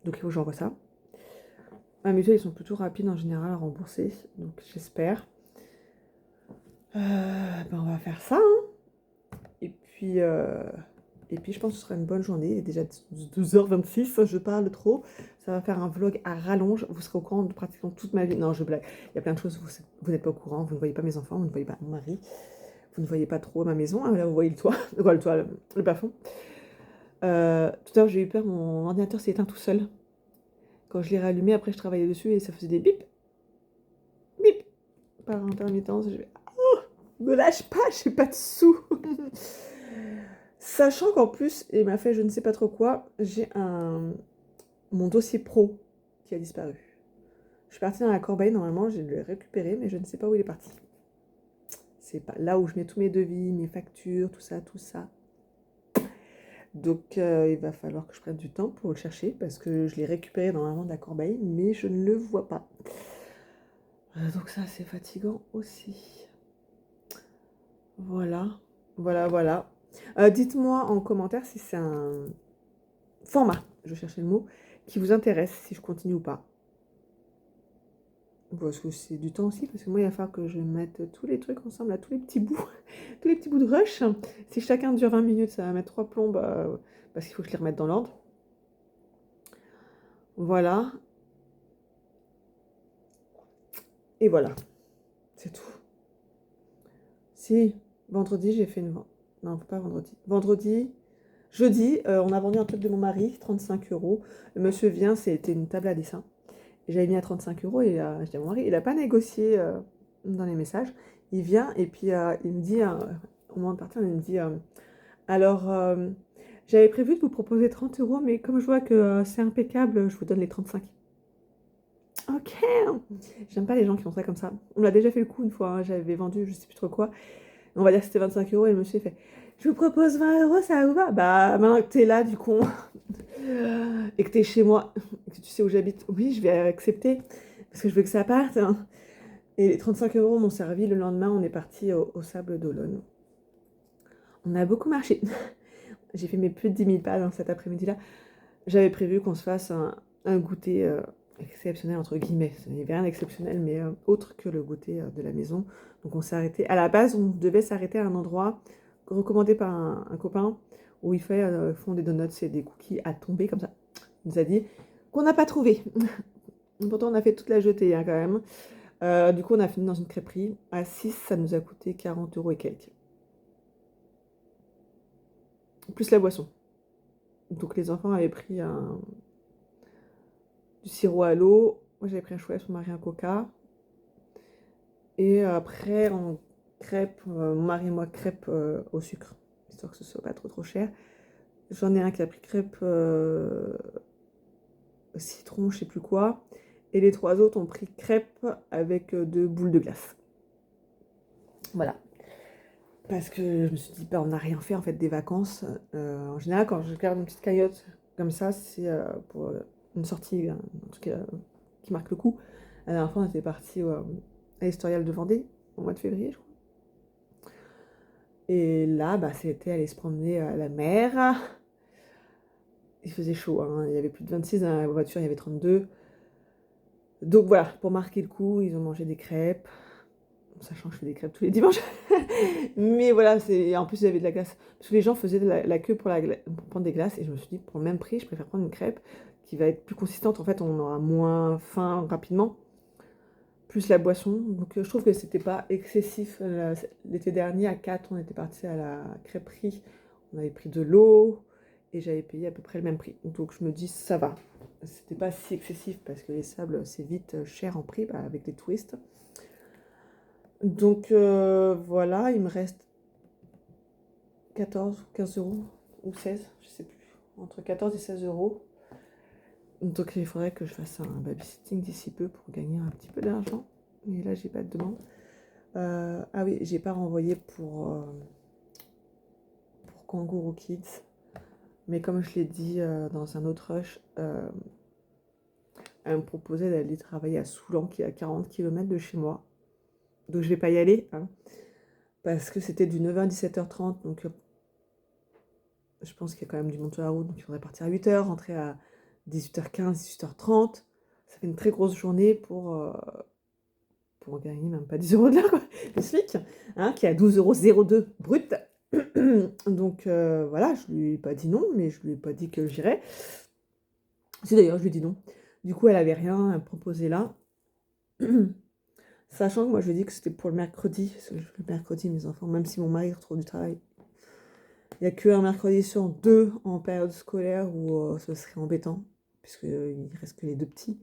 Donc, il faut que j'envoie ça. La mutuelle, ils sont plutôt rapides en général à rembourser. Donc, j'espère. Ben, on va faire ça. Hein. Et puis, je pense que ce sera une bonne journée. Il est déjà 12h26, je parle trop. Ça va faire un vlog à rallonge. Vous serez au courant de pratiquement toute ma vie. Non, je blague. Il y a plein de choses, vous n'êtes pas au courant. Vous ne voyez pas mes enfants, vous ne voyez pas mon mari. Vous ne voyez pas trop ma maison. Là, vous voyez le toit. Quoi, le toit, le plafond. Tout à l'heure, j'ai eu peur. Mon ordinateur s'est éteint tout seul. Quand je l'ai rallumé, après, je travaillais dessus et ça faisait des bip. Bip. Par intermittence. Je vais... Oh, me lâche pas, j'ai pas de sous. Sachant qu'en plus, il m'a fait je ne sais pas trop quoi, j'ai mon dossier pro qui a disparu. Je suis partie dans la corbeille, normalement, je l'ai récupéré, mais je ne sais pas où il est parti. C'est pas là où je mets tous mes devis, mes factures, tout ça, tout ça. Donc, il va falloir que je prenne du temps pour le chercher, parce que je l'ai récupéré normalement de la corbeille, mais je ne le vois pas. Donc ça, c'est fatigant aussi. Voilà, voilà, voilà. Dites-moi en commentaire si c'est un format, je cherchais le mot, qui vous intéresse, si je continue ou pas. Parce que c'est du temps aussi, parce que moi, il va falloir que je mette tous les trucs ensemble, là, tous les petits bouts, tous les petits bouts de rush. Si chacun dure 20 minutes, ça va mettre 3 plombes, parce qu'il faut que je les remette dans l'ordre. Voilà. Et voilà. C'est tout. Si, vendredi, j'ai fait une vente. Non, pas vendredi. Vendredi, jeudi, on a vendu un truc de mon mari, 35 €. Le monsieur vient, c'était une table à dessin. J'avais mis à 35 € et je dis à mon mari, il n'a pas négocié dans les messages. Il vient et puis il me dit, au moment de partir, il me dit, alors, j'avais prévu de vous proposer 30 €, mais comme je vois que c'est impeccable, je vous donne les 35. Ok, j'aime pas les gens qui font ça comme ça. On l'a déjà fait le coup une fois, hein, j'avais vendu je sais plus trop quoi. On va dire que c'était 25 € et le monsieur fait, je vous propose 20 €, ça vous va? Bah, maintenant que t'es là, du coup, et que t'es chez moi, que tu sais où j'habite, oui, je vais accepter, parce que je veux que ça parte. Hein. Et les 35 € m'ont servi. Le lendemain, on est parti au Sable d'Olonne. On a beaucoup marché. J'ai fait mes plus de 10 000 pas dans cet après-midi-là. J'avais prévu qu'on se fasse un goûter exceptionnel entre guillemets. Ce n'est rien d'exceptionnel, mais autre que le goûter de la maison. Donc on s'est arrêté. À la base, on devait s'arrêter à un endroit recommandé par un copain où il fait font des donuts et des cookies à tomber comme ça. Il nous a dit qu'on n'a pas trouvé. Pourtant, on a fait toute la jetée hein, quand même. Du coup, on a fini dans une crêperie. À 6, ça nous a coûté 40 € et quelques. Plus la boisson. Donc les enfants avaient pris du sirop à l'eau. Moi, j'avais pris un chouette, mon mari un coca. Et après, en crêpes, mon mari et moi, crêpes au sucre, histoire que ce soit pas trop cher. J'en ai un qui a pris crêpes citron, je sais plus quoi. Et les 3 autres ont pris crêpes avec 2 boules de glace. Voilà. Parce que je me suis dit, bah, on n'a rien fait en fait des vacances. En général, quand je garde une petite cagnotte comme ça, c'est pour une sortie, un truc qui marque le coup. La dernière fois, on était parti à l'Historial de Vendée, au mois de février, je crois. Et là, bah, c'était aller se promener à la mer. Il faisait chaud, hein. Il y avait plus de 26 dans la voiture, il y avait 32. Donc voilà, pour marquer le coup, ils ont mangé des crêpes. Sachant que je fais des crêpes tous les dimanches. Mais voilà, en plus, il y avait de la glace. Parce que les gens faisaient la queue pour prendre des glaces. Et je me suis dit, pour le même prix, je préfère prendre une crêpe qui va être plus consistante. En fait, on aura moins faim rapidement. Plus la boisson. Donc je trouve que c'était pas excessif. L'été dernier, à 4, on était parti à la crêperie. On avait pris de l'eau. Et j'avais payé à peu près le même prix. Donc je me dis, ça va. C'était pas si excessif parce que les sables, c'est vite cher en prix avec les touristes. Donc voilà, il me reste 14 ou 15 € ou 16, je sais plus, entre 14 et 16 €. Donc il faudrait que je fasse un babysitting d'ici peu pour gagner un petit peu d'argent. Mais là, j'ai pas de demande. Ah oui, j'ai pas renvoyé pour Kangourou Kids. Mais comme je l'ai dit dans un autre rush, elle me proposait d'aller travailler à Soulan, qui est à 40 km de chez moi. Donc je vais pas y aller, hein, parce que c'était du 9h à 17h30. Donc je pense qu'il y a quand même du monde sur la route. Donc il faudrait partir à 8h, rentrer à 18h15, 18h30. Ça fait une très grosse journée pour gagner même pas 10 € de l'heure, quoi. Le SMIC, hein, qui est à 12,02 € brut. Donc voilà, je lui ai pas dit non, mais je lui ai pas dit que j'irais. Si d'ailleurs, je lui ai dit non. Du coup, elle avait rien à me proposer là. Sachant que moi, je lui ai dit que c'était pour le mercredi. Parce que le mercredi, mes enfants, même si mon mari retrouve du travail, il n'y a qu'un mercredi sur 2 en période scolaire où ce serait embêtant, puisqu'il ne reste que les 2 petits.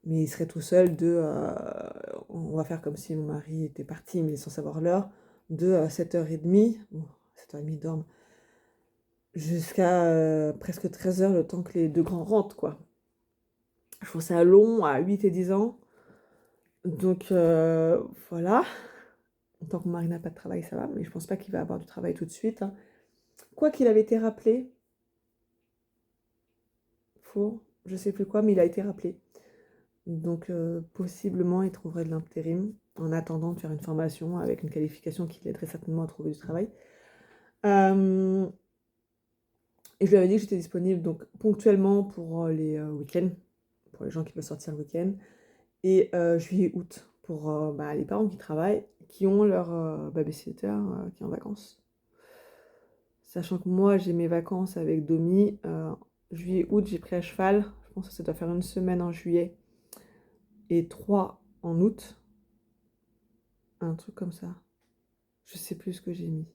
Mais il serait tout seul on va faire comme si mon mari était parti, mais sans savoir l'heure, de 7h30, bon, 7h30 ils dorment, jusqu'à presque 13h, le temps que les 2 grands rentrent, quoi. Je trouve ça long à 8 et 10 ans. Donc voilà. Tant que mon mari n'a pas de travail, ça va, mais je pense pas qu'il va avoir du travail tout de suite, hein. Quoi qu'il avait été rappelé, je sais plus quoi, mais il a été rappelé. Donc possiblement, il trouverait de l'intérim en attendant de faire une formation avec une qualification qui l'aiderait certainement à trouver du travail. Et je lui avais dit que j'étais disponible donc ponctuellement pour les week-ends, pour les gens qui veulent sortir le week-end, et juillet-août pour les parents qui travaillent, qui ont leur babysitter qui est en vacances. Sachant que moi, j'ai mes vacances avec Domi. Juillet-août, j'ai pris à cheval. Je pense que ça doit faire une semaine en juillet et 3 en août. Un truc comme ça. Je sais plus ce que j'ai mis.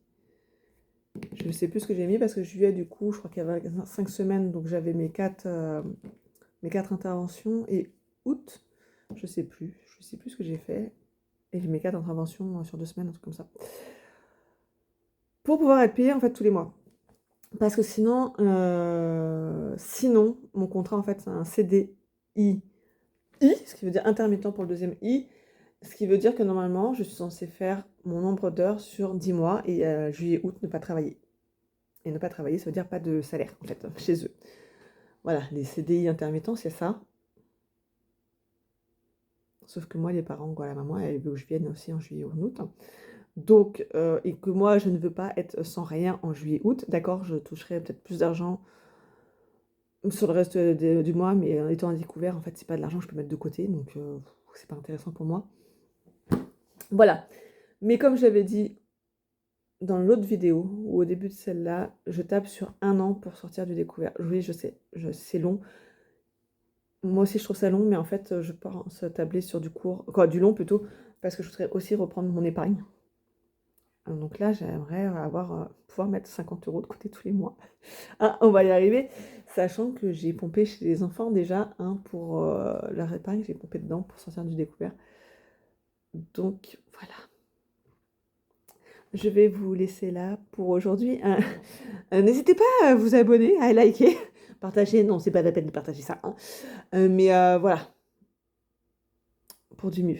Je ne sais plus ce que j'ai mis parce que juillet, du coup, je crois qu'il y avait 5 semaines. Donc j'avais mes 4 interventions. Et août, je sais plus. Je sais plus ce que j'ai fait. Et j'ai mes 4 interventions sur 2 semaines, un truc comme ça. Pour pouvoir être payé en fait tous les mois. Parce que sinon, mon contrat, en fait, c'est un CDI, ce qui veut dire intermittent pour le deuxième I, ce qui veut dire que normalement, je suis censée faire mon nombre d'heures sur 10 mois et juillet, août, ne pas travailler. Et ne pas travailler, ça veut dire pas de salaire, en fait, chez eux. Voilà, les CDI intermittents, c'est ça. Sauf que moi, les parents, quoi, la maman, elle veut que je vienne aussi en juillet ou en août. Donc, et que moi, je ne veux pas être sans rien en juillet, août. D'accord, je toucherai peut-être plus d'argent, sur le reste du mois, mais en étant à découvert, en fait, c'est pas de l'argent que je peux mettre de côté, donc c'est pas intéressant pour moi. Voilà. Mais comme je l'avais dit dans l'autre vidéo, ou au début de celle-là, je tape sur 1 an pour sortir du découvert. Oui, je sais, c'est long. Moi aussi, je trouve ça long, mais en fait, je pense tabler sur du court, quoi, du long plutôt, parce que je voudrais aussi reprendre mon épargne. Donc là, j'aimerais pouvoir mettre 50 € de côté tous les mois. Ah, on va y arriver, sachant que j'ai pompé chez les enfants déjà, pour leur épargne, j'ai pompé dedans pour sortir du découvert. Donc voilà. Je vais vous laisser là pour aujourd'hui. N'hésitez pas à vous abonner, à liker, partager. Non, c'est pas la peine de partager ça, hein. Mais voilà, pour du mieux.